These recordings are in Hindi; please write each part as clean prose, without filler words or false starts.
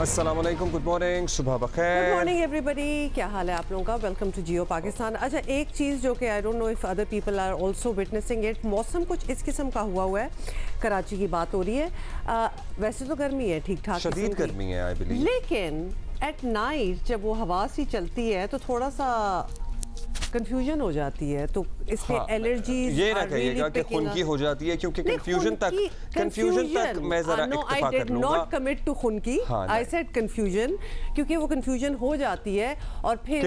अस्सलाम वालेकुम, गुड मॉर्निंग, सुबह बखैर। गुड मॉर्निंग एवरीबॉडी, क्या हाल है आप लोगों का। Welcome to Geo Pakistan. अच्छा, एक चीज़ जो कि I don't know if other people are also witnessing it, मौसम कुछ इस किस्म का हुआ है। कराची की बात हो रही है, वैसे तो गर्मी है, ठीक ठाक शदीद गर्मी है आई बिलीव, लेकिन एट नाइट जब वो हवा सी चलती है तो थोड़ा सा कंफ्यूजन हो जाती है, तो इसके एलर्जीज ये ना कहिएगा कि खुनकी हो जाती है, क्योंकि कंफ्यूजन तक मैं जरा इत्तेफाक कर लूंगा। नॉट कमिट टू खुनकी, आई सेड कंफ्यूजन, क्योंकि वो कंफ्यूजन हो जाती है और फिर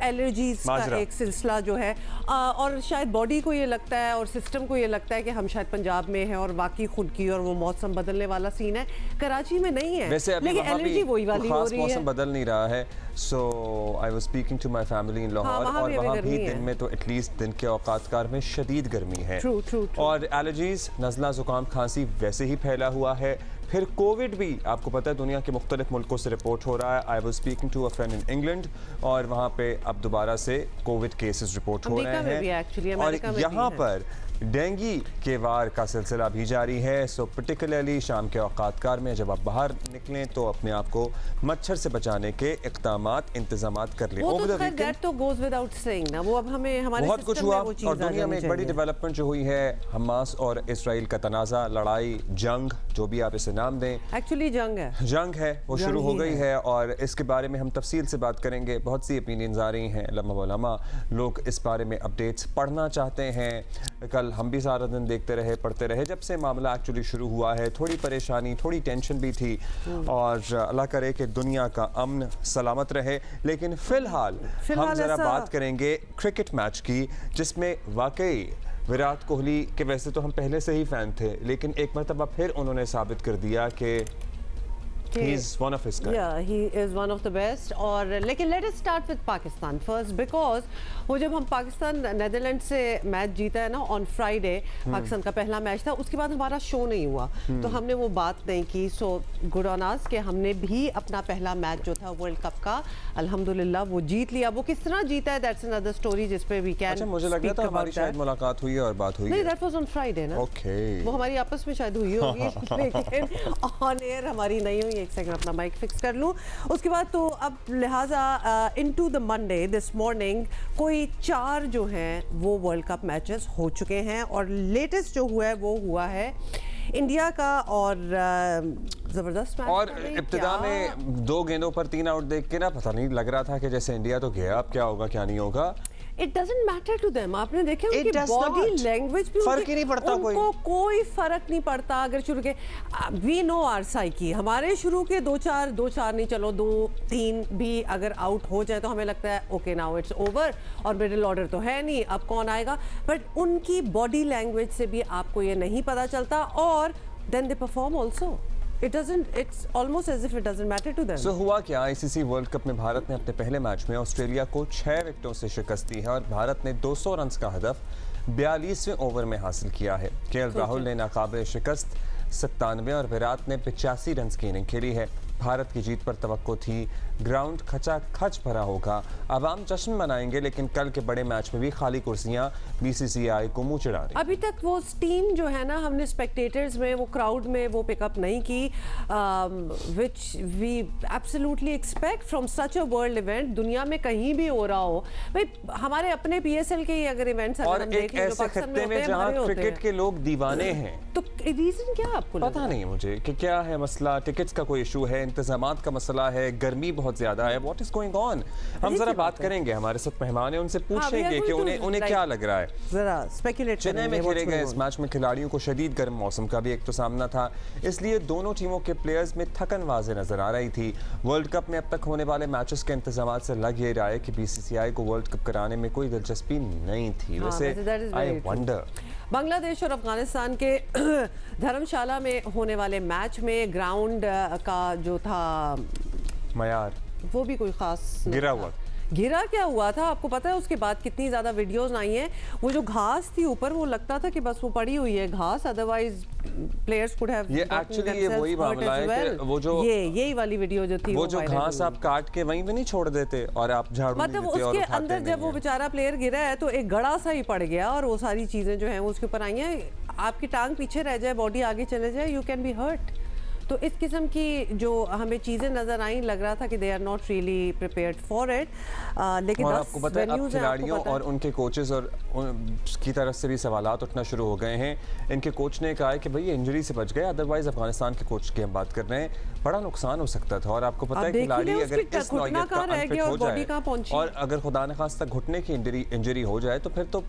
एलर्जीज का एक सिलसिला जो है, और शायद बॉडी को ये लगता है और सिस्टम को ये लगता है कि हम शायद पंजाब में हैं और बाकी खुनकी और वो मौसम बदलने वाला सीन है। कराची में नहीं है, वैसे लेकिन एलर्जी वही वाली हो रही है। मौसम बदल नहीं रहा है। So I was speaking to my family in Lahore, और वहाँ भी दिन में तो एटलीस्ट दिन के औकातकार में शदीद गर्मी है। true. और एलर्जीज, नज़ला, ज़ुकाम, खांसी वैसे ही फैला हुआ है। फिर कोविड भी आपको पता है दुनिया के मुख्तलिफ मुल्कों से रिपोर्ट हो रहा है। I was speaking to a friend in England, और वहाँ पे अब दोबारा से कोविड केसेस रिपोर्ट हो रहे हैं, और यहाँ पर डेंगी के वार का सिलसिला भी जारी है। सो पर्टिकुलरली शाम के औकातकार में जब आप बाहर निकलें तो अपने आप को मच्छर से बचाने के इक़दामात, इंतजामात कर लें। बहुत कुछ हुआ, और दुनिया में एक बड़ी डेवलपमेंट जो हुई है, हमास और इसराइल का तनाज़ा, लड़ाई, जंग, जो भी आप इसे नाम दें, एक्चुअली जंग है, वो शुरू हो गई है, और इसके बारे में हम तफसील से बात करेंगे। बहुत सी ओपिनियंस आ रही हैं, लम्हा लोग इस बारे में अपडेट्स पढ़ना चाहते हैं। कल हम भी सारा दिन देखते रहे, पढ़ते रहे, जब से मामला एक्चुअली शुरू हुआ है। थोड़ी परेशानी, थोड़ी टेंशन भी थी, और अल्लाह करे कि दुनिया का अमन सलामत रहे। लेकिन फिलहाल हम जरा बात करेंगे क्रिकेट मैच की, जिसमें वाकई विराट कोहली के वैसे तो हम पहले से ही फैन थे, लेकिन एक मरतबा फिर उन्होंने साबित कर दिया कि he is one of his kind. Yeah, he is one of the best. और लेकिन let us start with Pakistan first, because वो जब हम पाकिस्तान नेदरलैंड से मैच जीता है ना ऑन फ्राइडे, पाकिस्तान का पहला मैच था, उसके बाद हमारा शो नहीं हुआ, तो हमने वो बात नहीं की। सो गुड ऑन अस कि हमने भी अपना पहला मैच जो था वर्ल्ड कप का अल्हम्दुलिल्लाह वो जीत लिया। वो किस तरह जीता है, दैट्स अनदर स्टोरी जिस पे वी कैन। अच्छा, मुझे लगा था हमारी शायद मुलाकात हुई है और बात हुई है। नहीं, दैट वाज ऑन फ्राइडे ना। ओके, वो हमारी आपस में शायद हुई होगी, लेकिन ऑन एयर हमारी नहीं हुई। एक सेकंड अपना माइक फिक्स कर लूं। उसके बाद तो अब लिहाजा into the Monday this morning कोई 4 जो हैं वो वर्ल्ड कप मैचेस हो चुके हैं, और लेटेस्ट जो हुआ है वो हुआ है इंडिया का, और जबरदस्त मैच। और इब्तिदा में 2 गेंदों पर 3 आउट देख के ना पता नहीं लग रहा था कि जैसे इंडिया तो गया, अब क्या होगा क्या नहीं होगा। It doesn't matter to them. आपने देखे उनकी बॉडी लैंग्वेज भी, फर्क ही नहीं पड़ता, कोई फर्क नहीं पड़ता। अगर शुरू के वी नो आवर साइकी, हमारे शुरू के 2-4 नहीं, चलो 2-3 भी अगर आउट हो जाए तो हमें लगता है ओके नाउ इट्स ओवर, और मिडिल ऑर्डर तो है नहीं, अब कौन आएगा। बट उनकी बॉडी लैंग्वेज से भी आपको ये नहीं पता चलता, और then they perform also. It's almost as if it doesn't matter to them. So हुआ क्या, आईसीसी वर्ल्ड कप में भारत ने अपने पहले मैच में ऑस्ट्रेलिया को 6 विकेटों से शिकस्त दी है, और भारत ने 200 रन का हदफ 42वें ओवर में हासिल किया है। केएल राहुल ने नाकाबिल शिकस्त 97 और विराट ने 85 रन की इनिंग खेली है। भारत की जीत पर तवक्को थी, ग्राउंड खचाखच भरा होगा, अवाम जश्न मनाएंगे, लेकिन कल के बड़े मैच में भी खाली कुर्सियां बीसीसीआई को मुंह चिढ़ा रही। अभी तक वो टीम जो है ना, हमने स्पेक्टेटर्स में, वो क्राउड में वो पिकअप नहीं की, which we absolutely expect from such a world event. दुनिया में कहीं भी हो रहा हो भाई, हमारे अपने पीएसएल के ही अगर इवेंट्स और एक ऐसे खत्ते में जहां क्रिकेट के लोग दीवाने हैं, तो रीजन क्या आपको पता नहीं मुझे कि क्या है मसला। टिकट्स का कोई इशू है, इंतजामात का मसला है, गर्मी बहुत ज्यादा है, व्हाट इज गोइंग ऑन। हम जरा बात करेंगे, हमारे साथ मेहमान है, उनसे पूछेंगे कि उन्हें क्या लग रहा है। जरा स्पेकुलेट चेन्नई में खेले गए इस मैच में खिलाड़ियों को शदीद गर्म मौसम का भी एक तो सामना था, इसलिए दोनों टीमों के प्लेयर्स में थकन वाज़ेह नजर आ रही थी। वर्ल्ड कप में अब तक होने वाले मैचेस के इंतजाम से लग ये रहा है कि बीसीसीआई को वर्ल्ड कप कराने में कोई दिलचस्पी नहीं थी। वैसे आई वंडर, बांग्लादेश और अफगानिस्तान के धर्मशाला में होने वाले मैच में ग्राउंड का जो था मयार, वो भी कोई खास गिरा क्या हुआ था आपको पता है। उसके बाद कितनी ज़्यादा वीडियोस आई हैं, वो जो घास थी ऊपर, वो लगता था कि बस वो पड़ी हुई है घास, अदरवाइज प्लेयर्स कुड हैव। ये एक्चुअली ये वही मामला है कि वो जो यही वाली वीडियो जो थी, वो जो घास आप काट के वहीं पे नहीं छोड़ देते और आप झाड़ू मतलब उसके अंदर जब वो बेचारा प्लेयर गिरा है तो एक गड़ा सा ही पड़ गया, और वो सारी चीज़ें जो हैं वो उसके ऊपर आई हैं। आपकी टांग पीछे रह जाए, बॉडी आगे चले जाए, यू कैन बी हर्ट। तो इस किस्म की जो हमें चीज़ें नज़र आई, लग रहा था कि they are not really prepared for it. लेकिन और आपको पता है अब खिलाड़ियों और उनके कोचेस और की तरफ से भी सवालात उठना शुरू हो गए हैं। इनके कोच ने कहा है कि भाई ये इंजरी से बच गए, अदरवाइज अफगानिस्तान के कोच की हम बात कर रहे हैं, बड़ा नुकसान हो सकता था। और आपको पता है खिलाड़ी अगर इस नौयत का अनफिट हो जाए और अगर खुदा न खास्ता घुटने की इंजरी हो जाए तो फिर तो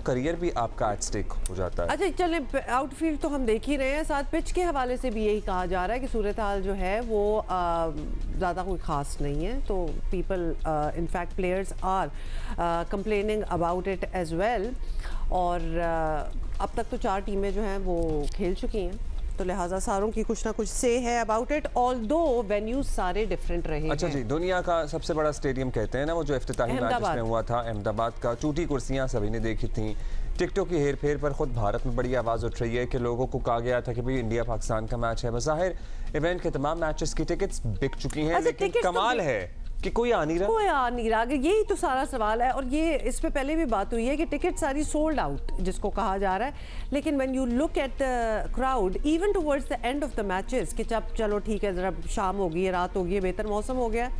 करियर भी आपका एट स्टेक हो जाता है। अच्छा चलें, आउटफील्ड तो हम देख ही रहे हैं, साथ पिच के हवाले से भी यही कहा जा रहा है कि सूरत हाल जो है वो ज़्यादा कोई ख़ास नहीं है। तो people in fact players are complaining about it as well. और अब तक तो 4 टीमें जो हैं वो खेल चुकी हैं, तो लिहाजा सारों की कुछ ना कुछ से है अबाउट इट, ऑल्दो वेन्यूज सारे डिफरेंट रहे हैं। अच्छा जी, दुनिया का सबसे बड़ा स्टेडियम कहते हैं ना वो जो इफ्तिताही मैच उसमें हुआ था अहमदाबाद का, टूटी कुर्सियां सभी ने देखी थी। टिकटों की हेर फेर पर खुद भारत में बड़ी आवाज़ उठ रही है कि लोगों को कहा गया था कि भाई इंडिया पाकिस्तान का मैच है, बज़ाहिर इवेंट के तमाम मैचेस की टिकट्स बिक चुकी हैं, लेकिन कमाल है कि कोई आ नहीं रहा। यही तो सारा सवाल है। और ये इस पे पहले भी बात हुई है कि टिकट सारी सोल्ड आउट जिसको कहा जा रहा है, लेकिन when you look at the crowd even towards the end of the matches कि जब चलो ठीक है जरा शाम होगी, रात होगी, बेहतर मौसम हो गया,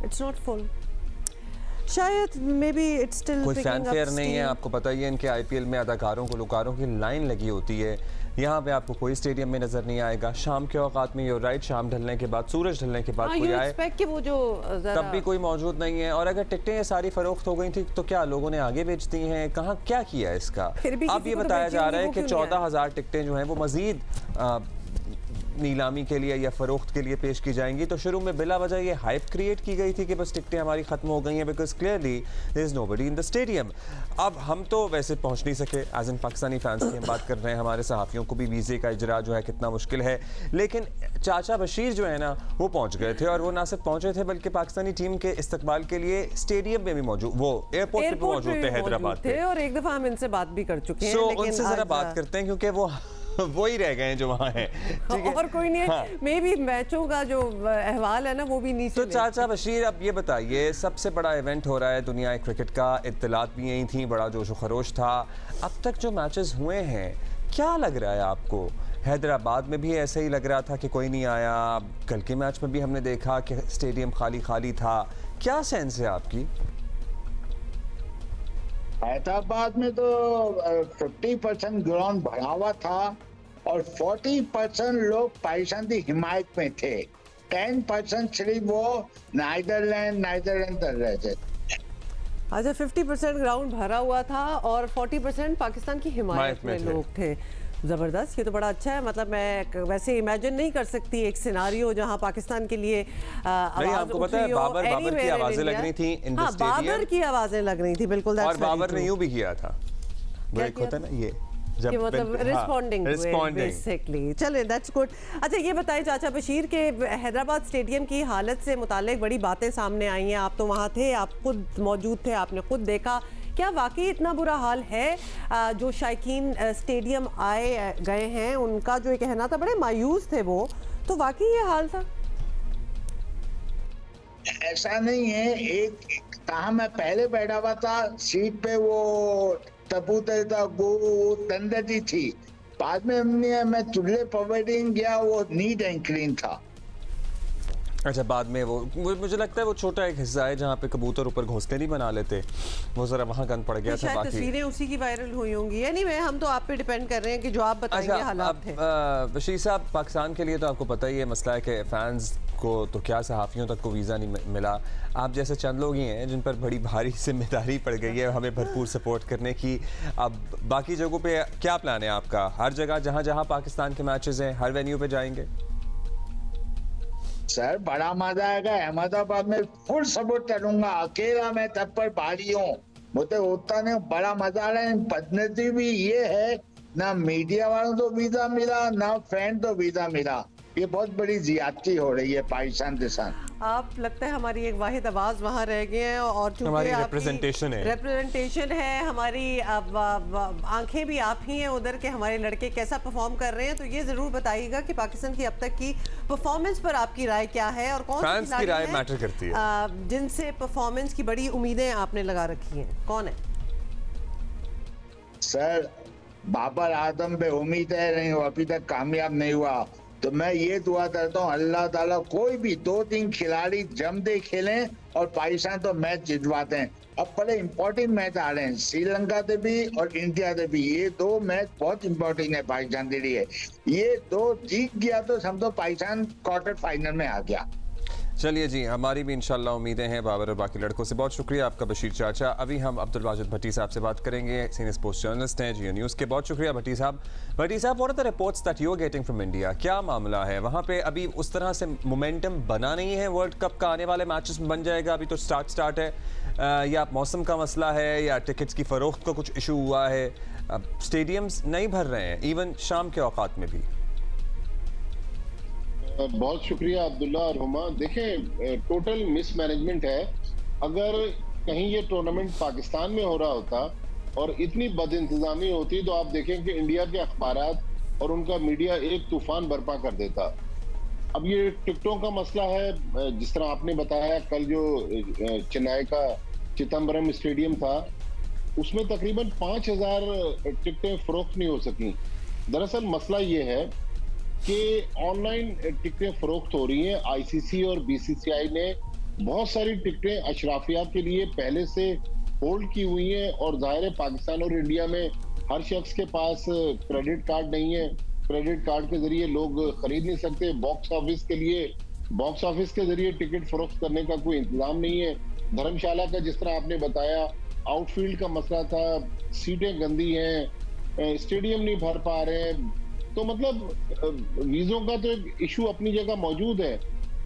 इट्स नॉट फुल। शायद मे बी इट्स स्टिल कोई फैनफेयर नहीं है। आपको पता ही है इनके आईपीएल में अदाकारों गुलकारों की लाइन लगी होती है, यहाँ पे आपको कोई स्टेडियम में नजर नहीं आएगा। शाम के औकात में राइट, शाम ढलने के बाद, सूरज ढलने के बाद कोई आए कि वो जो तब भी कोई मौजूद नहीं है। और अगर टिकटें ये सारी फरोख्त हो गई थी तो क्या लोगों ने आगे बेच दी हैं, कहाँ क्या किया इसका? अब ये बताया जा रहा है कि 14,000 टिकटें जो हैं वो मजीद नीलामी के लिए या फरोख्त के लिए पेश की जाएंगी। तो शुरू में बिला वजह ये हाइप क्रिएट की गई थी कि बस टिकटें हमारी खत्म हो गई हैं because clearly there is nobody in the stadium. अब हम तो वैसे पहुंच नहीं सके, एज इन पाकिस्तानी फैंस की हम बात कर रहे हैं, हमारे सहाफ़ियों को भी वीज़े का इजरा जो है कितना मुश्किल है, लेकिन चाचा बशीर जो है ना वो पहुंच गए थे। और वो ना सिर्फ पहुंचे थे बल्कि पाकिस्तानी टीम के इस्तकबाल के लिए स्टेडियम में भी मौजूद, वो एयरपोर्ट पर भी मौजूद थे हैदराबाद पे। और एक दफा हम इनसे बात भी कर चुके हैं, लेकिन उनसे जरा बात करते हैं क्योंकि वो ही रह गए हैं जो वहाँ हैं। और कोई नहीं है। मे भी मैचों का जो अहवाल है ना वो भी नहीं। तो चाचा बशीर अब ये बताइए, सबसे बड़ा इवेंट हो रहा है दुनिया क्रिकेट का, इत्तलात भी यही थी, बड़ा जोश खरोश था। अब तक जो मैचेस हुए हैं क्या लग रहा है आपको? हैदराबाद में भी ऐसे ही लग रहा था कि कोई नहीं आया, कल के मैच में भी हमने देखा कि स्टेडियम खाली खाली था, क्या सेंस है आपकी? हैदराबाद में तो 50% ग्राउंड भरा हुआ था और 40% लोग पाकिस्तान की हिमायत में थे, 10% सिर्फ वो नाइदरलैंड कर रहे थे। अच्छा, 50% ग्राउंड भरा हुआ था और 40% पाकिस्तान की हिमायत में लोग थे। ज़बरदस्त, ये तो बड़ा अच्छा है। मतलब मैं वैसे इमेजिन नहीं कर सकती एक सिनारियो जहां पाकिस्तान के लिए नहीं, आपको पता है बाबर की आवाजें लग रही थी इन द स्टेडियम। बाबर की आवाजें लग रही थी, बिल्कुल। और बाबर ने यूं भी किया था, वो एक होता है ना ये कि मतलब रिस्पॉन्डिंग बेसिकली। चलें, दैट्स गुड। अच्छा ये बताइए चाचा बशीर के हैदराबाद स्टेडियम की हालत से मुतालिक बड़ी बातें सामने आई हैं, आप तो वहाँ थे, आप खुद मौजूद थे, आपने खुद देखा, क्या वाकई इतना बुरा हाल है? जो शायकीन स्टेडियम आए गए हैं उनका जो कहना था, बड़े मायूस थे वो, तो वाकई ये हाल था? ऐसा नहीं है, एक कहा मैं पहले बैठा हुआ था सीट पे, वो तबूतर था, वो तंदरी थी, बाद में मैं चूल्हे पवेडिंग गया, वो नीट एंड क्लीन था। अच्छा, बाद में वो मुझे लगता है वो छोटा एक हिस्सा है जहाँ पे कबूतर ऊपर घोंसले नहीं बना लेते, वो जरा वहाँ गंद पड़ गया था। बाकी तस्वीरें उसी की वायरल हुई होंगी। एनीवे, हम तो आप पे डिपेंड कर रहे हैं कि जो आप बताएंगे हालात थे। बशीर साहब, पाकिस्तान के लिए तो आपको पता ही है मसला है कि फैंस को तो क्या सहाफ़ियों तक को वीज़ा नहीं मिला। आप जैसे चंद लोग ही हैं जिन पर बड़ी भारी जिम्मेदारी पड़ गई है हमें भरपूर सपोर्ट करने की। अब बाकी जगहों पे क्या प्लान है आपका? हर जगह जहाँ जहाँ पाकिस्तान के मैचेस हैं हर वेन्यू पे जाएंगे? सर बड़ा मजा आएगा, अहमदाबाद में फुल सपोर्ट करूंगा, अकेला मैं तब पर भारी हूँ, मुझे होता नहीं, बड़ा मजा आ रहा है। बदनसीबी भी ये है, ना मीडिया वालों को वीजा मिला, ना फैन को वीजा मिला, ये बहुत बड़ी ज्यादती हो रही है पाकिस्तान के साथ। आप लगता है हमारी एक वाहिद आवाज वहाँ रह गए हैं, और हमारी रिप्रेजेंटेशन है, हमारी आंखें भी आप ही हैं उधर के हमारे लड़के कैसा परफॉर्म कर रहे हैं। तो ये जरूर बताइएगा कि पाकिस्तान की अब तक की परफॉर्मेंस पर आपकी राय क्या है, और कौन फैंस की राय मैटर करती है, जिनसे परफॉर्मेंस की बड़ी उम्मीदें आपने लगा रखी हैं, कौन है? सर बाबर आजम पे उम्मीद है नहीं, वो अभी तक कामयाब नहीं हुआ। तो मैं ये दुआ करता हूँ अल्लाह ताला कोई भी 2-3 खिलाड़ी जम दे खेलें और पाकिस्तान तो मैच जितवाते हैं। अब बड़े इंपॉर्टेंट मैच आ रहे हैं श्रीलंका से भी और इंडिया से भी, ये 2 मैच बहुत इंपॉर्टेंट है पाकिस्तान के लिए। ये 2 जीत गया तो समझो पाकिस्तान क्वार्टर फाइनल में आ गया। चलिए जी, हमारी भी इंशाल्लाह उम्मीदें हैं बाबर और बाकी लड़कों से। बहुत शुक्रिया आपका बशीर चाचा। अभी हम अब्दुल वाजिद भट्टी साहब से बात करेंगे, सीनियर स्पोर्ट्स जर्नलिस्ट हैं जियो न्यूज़ के। बहुत शुक्रिया भट्टी साहब। भट्टी साहब, what are the reports that you are getting from India? क्या मामला है वहाँ पे? अभी उस तरह से मोमेंटम बना नहीं है वर्ल्ड कप का, आने वाले मैचेस में बन जाएगा? अभी तो स्टार्ट है, या मौसम का मसला है, या टिकट्स की फ़रोख्त का कुछ इशू हुआ है? स्टेडियम्स नहीं भर रहे हैं इवन शाम के औकात में भी। बहुत शुक्रिया अब्दुल्ला और हुमा। देखें, टोटल मिसमैनेजमेंट है। अगर कहीं ये टूर्नामेंट पाकिस्तान में हो रहा होता और इतनी बदइंतजामी होती तो आप देखें कि इंडिया के अखबारात और उनका मीडिया एक तूफान बर्पा कर देता। अब ये टिकटों का मसला है, जिस तरह आपने बताया, कल जो चेन्नई का चिदम्बरम स्टेडियम था उसमें तकरीबन 5000 टिकटें फरोख्त नहीं हो सकी। दरअसल मसला ये है कि ऑनलाइन टिकटें फरोख्त हो रही हैं। आईसीसी और बीसीसीआई ने बहुत सारी टिकटें अशराफियात के लिए पहले से होल्ड की हुई हैं और जाहिर है पाकिस्तान और इंडिया में हर शख्स के पास क्रेडिट कार्ड नहीं है। क्रेडिट कार्ड के जरिए लोग खरीद नहीं सकते। बॉक्स ऑफिस के जरिए टिकट फरोख्त करने का कोई इंतजाम नहीं है। धर्मशाला का जिस तरह आपने बताया, आउटफील्ड का मसला था, सीटें गंदी हैं, स्टेडियम नहीं भर पा रहे हैं। तो मतलब वीजों का तो एक इशू अपनी जगह मौजूद है।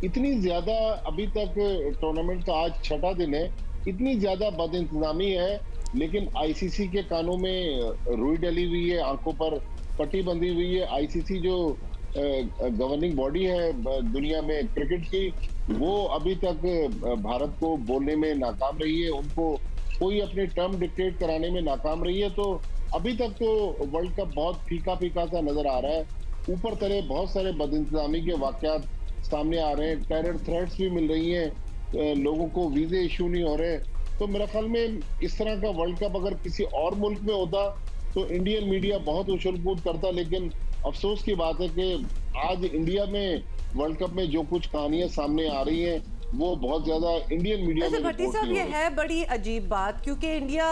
इतनी ज्यादा अभी तक टूर्नामेंट का आज 6वां दिन है, इतनी ज्यादा बदइंतजामी है, लेकिन आईसीसी के कानों में रुई डली हुई है, आंखों पर पट्टी बंधी हुई है। आईसीसी जो गवर्निंग बॉडी है दुनिया में क्रिकेट की, वो अभी तक भारत को बोलने में नाकाम रही है, उनको कोई अपने टर्म डिक्टेट कराने में नाकाम रही है। तो अभी तक तो वर्ल्ड कप बहुत फीका सा नजर आ रहा है। ऊपर तरह बहुत सारे बदइंतजामी के वाकयात सामने आ रहे हैं, टेरर थ्रेट्स भी मिल रही हैं, लोगों को वीजे इशू नहीं हो रहे। तो मेरे ख्याल में इस तरह का वर्ल्ड कप अगर किसी और मुल्क में होता तो इंडियन मीडिया बहुत उछल कूद करता, लेकिन अफसोस की बात है कि आज इंडिया में वर्ल्ड कप में जो कुछ कहानियां सामने आ रही हैं वो बहुत ज्यादा इंडियन मीडिया में भट्टी साहब, ये है बड़ी अजीब बात, क्योंकि इंडिया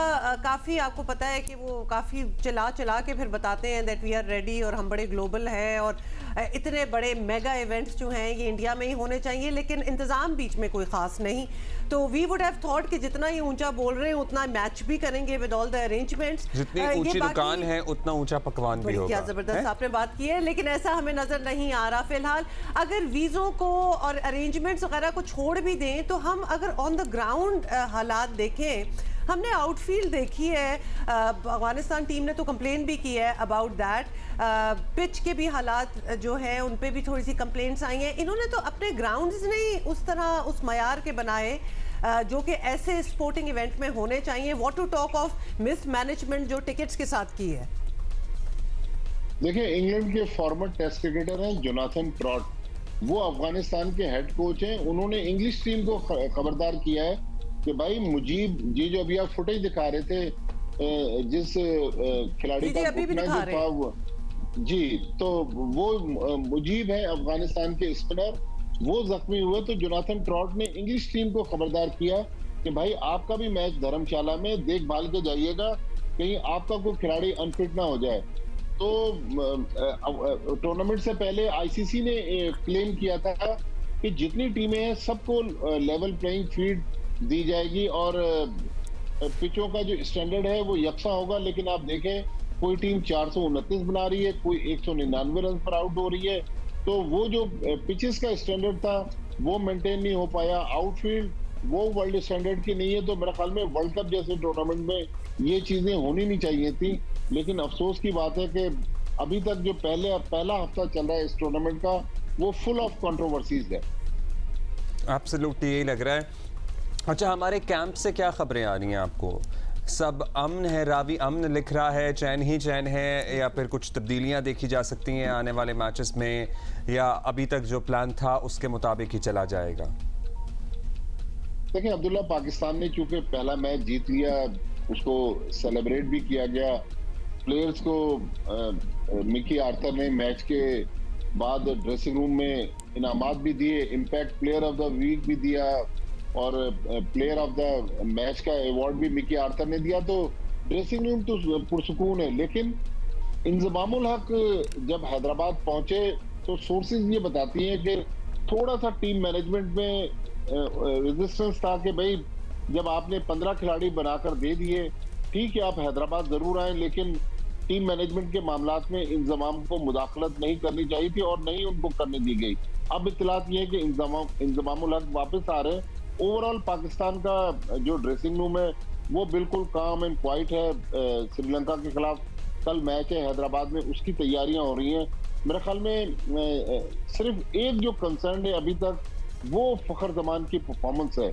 काफी, आपको पता है कि वो काफी चला के फिर बताते हैं दैट वी आर रेडी और हम बड़े ग्लोबल हैं और इतने बड़े मेगा इवेंट्स जो हैं ये इंडिया में ही होने चाहिए, लेकिन इंतजाम बीच में कोई खास नहीं। तो वी वुड हैव थॉट कि जितना ही ऊंचा बोल रहे हैं उतना मैच भी करेंगे विद ऑल द अरेंजमेंट्स। जितनी ऊंची दुकान है उतना ऊंचा पकवान भी होगा। क्या जबरदस्त आपने बात की है, लेकिन ऐसा हमें नजर नहीं आ रहा फिलहाल। अगर वीजों को और अरेंजमेंट्स वगैरह को छोड़ भी दें तो हम अगर ऑन द ग्राउंड हालात देखें, हमने आउटफील्ड देखी है, अफगानिस्तान टीम ने तो कंप्लेन भी की है अबाउट दैट। पिच के भी हालात जो हैं उन पे भी थोड़ी सी कंप्लेंट्स आई हैं। इन्होंने तो अपने ग्राउंड्स नहीं उस तरह उस मयार के बनाए जो कि ऐसे स्पोर्टिंग इवेंट में होने चाहिए। What to talk of mismanagement जो टिकट्स के साथ की है। देखिए, इंग्लैंड के फॉर्मर टेस्ट क्रिकेटर हैं जोनाथन ट्रॉट, वो अफगानिस्तान के हेड कोच हैं। उन्होंने इंग्लिश टीम को खबरदार किया है कि भाई मुजीब जी, जो अभी आप फुटेज दिखा रहे थे, जिस खिलाड़ी का घुटना जो था वो जी, तो वो मुजीब है अफगानिस्तान के स्पिनर, वो जख्मी हुए। तो जोनाथन ट्रॉट ने इंग्लिश टीम को खबरदार किया कि भाई आपका भी मैच धर्मशाला में देखभाल के जाइएगा, कहीं आपका कोई खिलाड़ी अनफिट ना हो जाए। तो टूर्नामेंट से पहले आईसीसी ने क्लेम किया था कि जितनी टीमें हैं सबको लेवल प्लेइंग फील्ड दी जाएगी और पिचों का जो स्टैंडर्ड है वो यकसा होगा। लेकिन आप देखें, कोई टीम 429 बना रही है, कोई 199 रन पर आउट हो रही है। तो वो जो पिचेस का स्टैंडर्ड था वो मेंटेन नहीं हो पाया। आउटफील्ड वो वर्ल्ड स्टैंडर्ड की नहीं है। तो मेरे ख्याल में वर्ल्ड कप जैसे टूर्नामेंट में ये चीजें होनी नहीं चाहिए थी। लेकिन अफसोस की बात है कि अभी तक जो पहला हफ्ता चल रहा है इस टूर्नामेंट का, वो फुल ऑफ कंट्रोवर्सीज है। एब्सोल्युटली यही लग रहा है। अच्छा, हमारे कैंप से क्या खबरें आ रही हैं आपको? सब अमन है, रावी अमन लिख रहा है, चैन ही चैन है, या फिर कुछ तब्दीलियां देखी जा सकती हैं आने वाले मैचेस में, या अभी तक जो प्लान था उसके मुताबिक ही चला जाएगा? देखिए अब्दुल्ला, पाकिस्तान ने चूंकि पहला मैच जीत लिया, उसको सेलिब्रेट भी किया गया। प्लेयर्स को मिकी आर्थर ने मैच के बाद ड्रेसिंग रूम में इनामात भी दिए, impact player of the week भी दिया और प्लेयर ऑफ द मैच का अवार्ड भी मिकी आर्थर ने दिया। तो ड्रेसिंग रूम तो पुरसुकून है। लेकिन इंजमामुल हक जब हैदराबाद पहुंचे तो सोर्सेज ये बताती हैं कि थोड़ा सा टीम मैनेजमेंट में रेजिस्टेंस था कि भाई जब आपने 15 खिलाड़ी बनाकर दे दिए, ठीक है आप हैदराबाद जरूर आए, लेकिन टीम मैनेजमेंट के मामलात में इंजमाम को मुदाखलत नहीं करनी चाहिए थी और नहीं उनको करने दी गई। अब इत्तलात ये है कि इंजमामुल हक वापस आ रहे हैं। ओवरऑल पाकिस्तान का जो ड्रेसिंग रूम है वो बिल्कुल काम एंड क्वाइट है। श्रीलंका के खिलाफ कल मैच है हैदराबाद में, उसकी तैयारियां हो रही हैं। मेरे ख्याल में सिर्फ एक जो कंसर्न है अभी तक वो फखर जमान की परफॉर्मेंस है।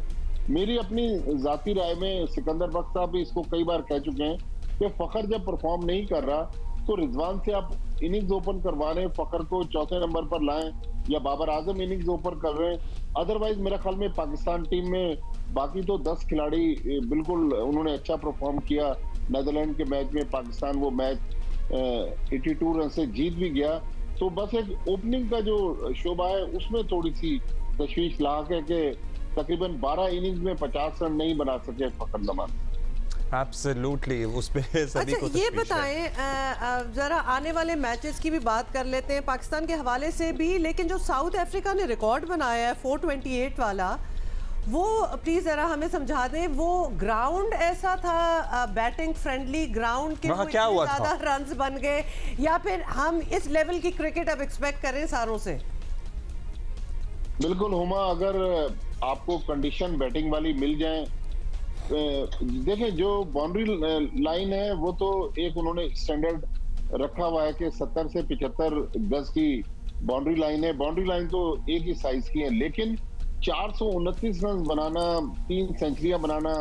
मेरी अपनी जाती राय में सिकंदर बख्श साहब भी इसको कई बार कह चुके हैं कि फखर जब परफॉर्म नहीं कर रहा तो रिजवान से आप इनिंग्स ओपन करवा रहे हैं, फखर को चौथे नंबर पर लाएं, या बाबर आजम इनिंग्स ओपन कर रहे हैं। अदरवाइज मेरे ख्याल में पाकिस्तान टीम में बाकी तो 10 खिलाड़ी बिल्कुल उन्होंने अच्छा परफॉर्म किया। नेदरलैंड के मैच में पाकिस्तान वो मैच 82 रन से जीत भी गया। तो बस एक ओपनिंग का जो शोबा है उसमें थोड़ी सी तशवीश लाक है कि तकरीबन 12 इनिंग्स में 50 रन नहीं बना सके फखर जमान। एब्सोल्युटली, उस पे सभी को ये बताएं जरा आने वाले मैचेस की भी बात कर लेते हैं पाकिस्तान के हवाले से भी। लेकिन जो साउथ अफ्रीका ने रिकॉर्ड बनाया है 428 वाला, वो प्लीज जरा हमें समझा दें। वो ग्राउंड ऐसा था बैटिंग फ्रेंडली ग्राउंड के क्या हुआ ज्यादा रन्स बन गए, या फिर हम इस लेवल की क्रिकेट अब एक्सपेक्ट करें सारों से? बिल्कुल हुमा, अगर आपको कंडीशन बैटिंग वाली मिल जाए, देखें जो बाउंड्री लाइन है वो तो एक उन्होंने स्टैंडर्ड रखा हुआ है कि 70 से 75 गज की बाउंड्री लाइन है। बाउंड्री लाइन तो एक ही साइज की है, लेकिन 429 रन बनाना, 3 सेंचुरियां बनाना,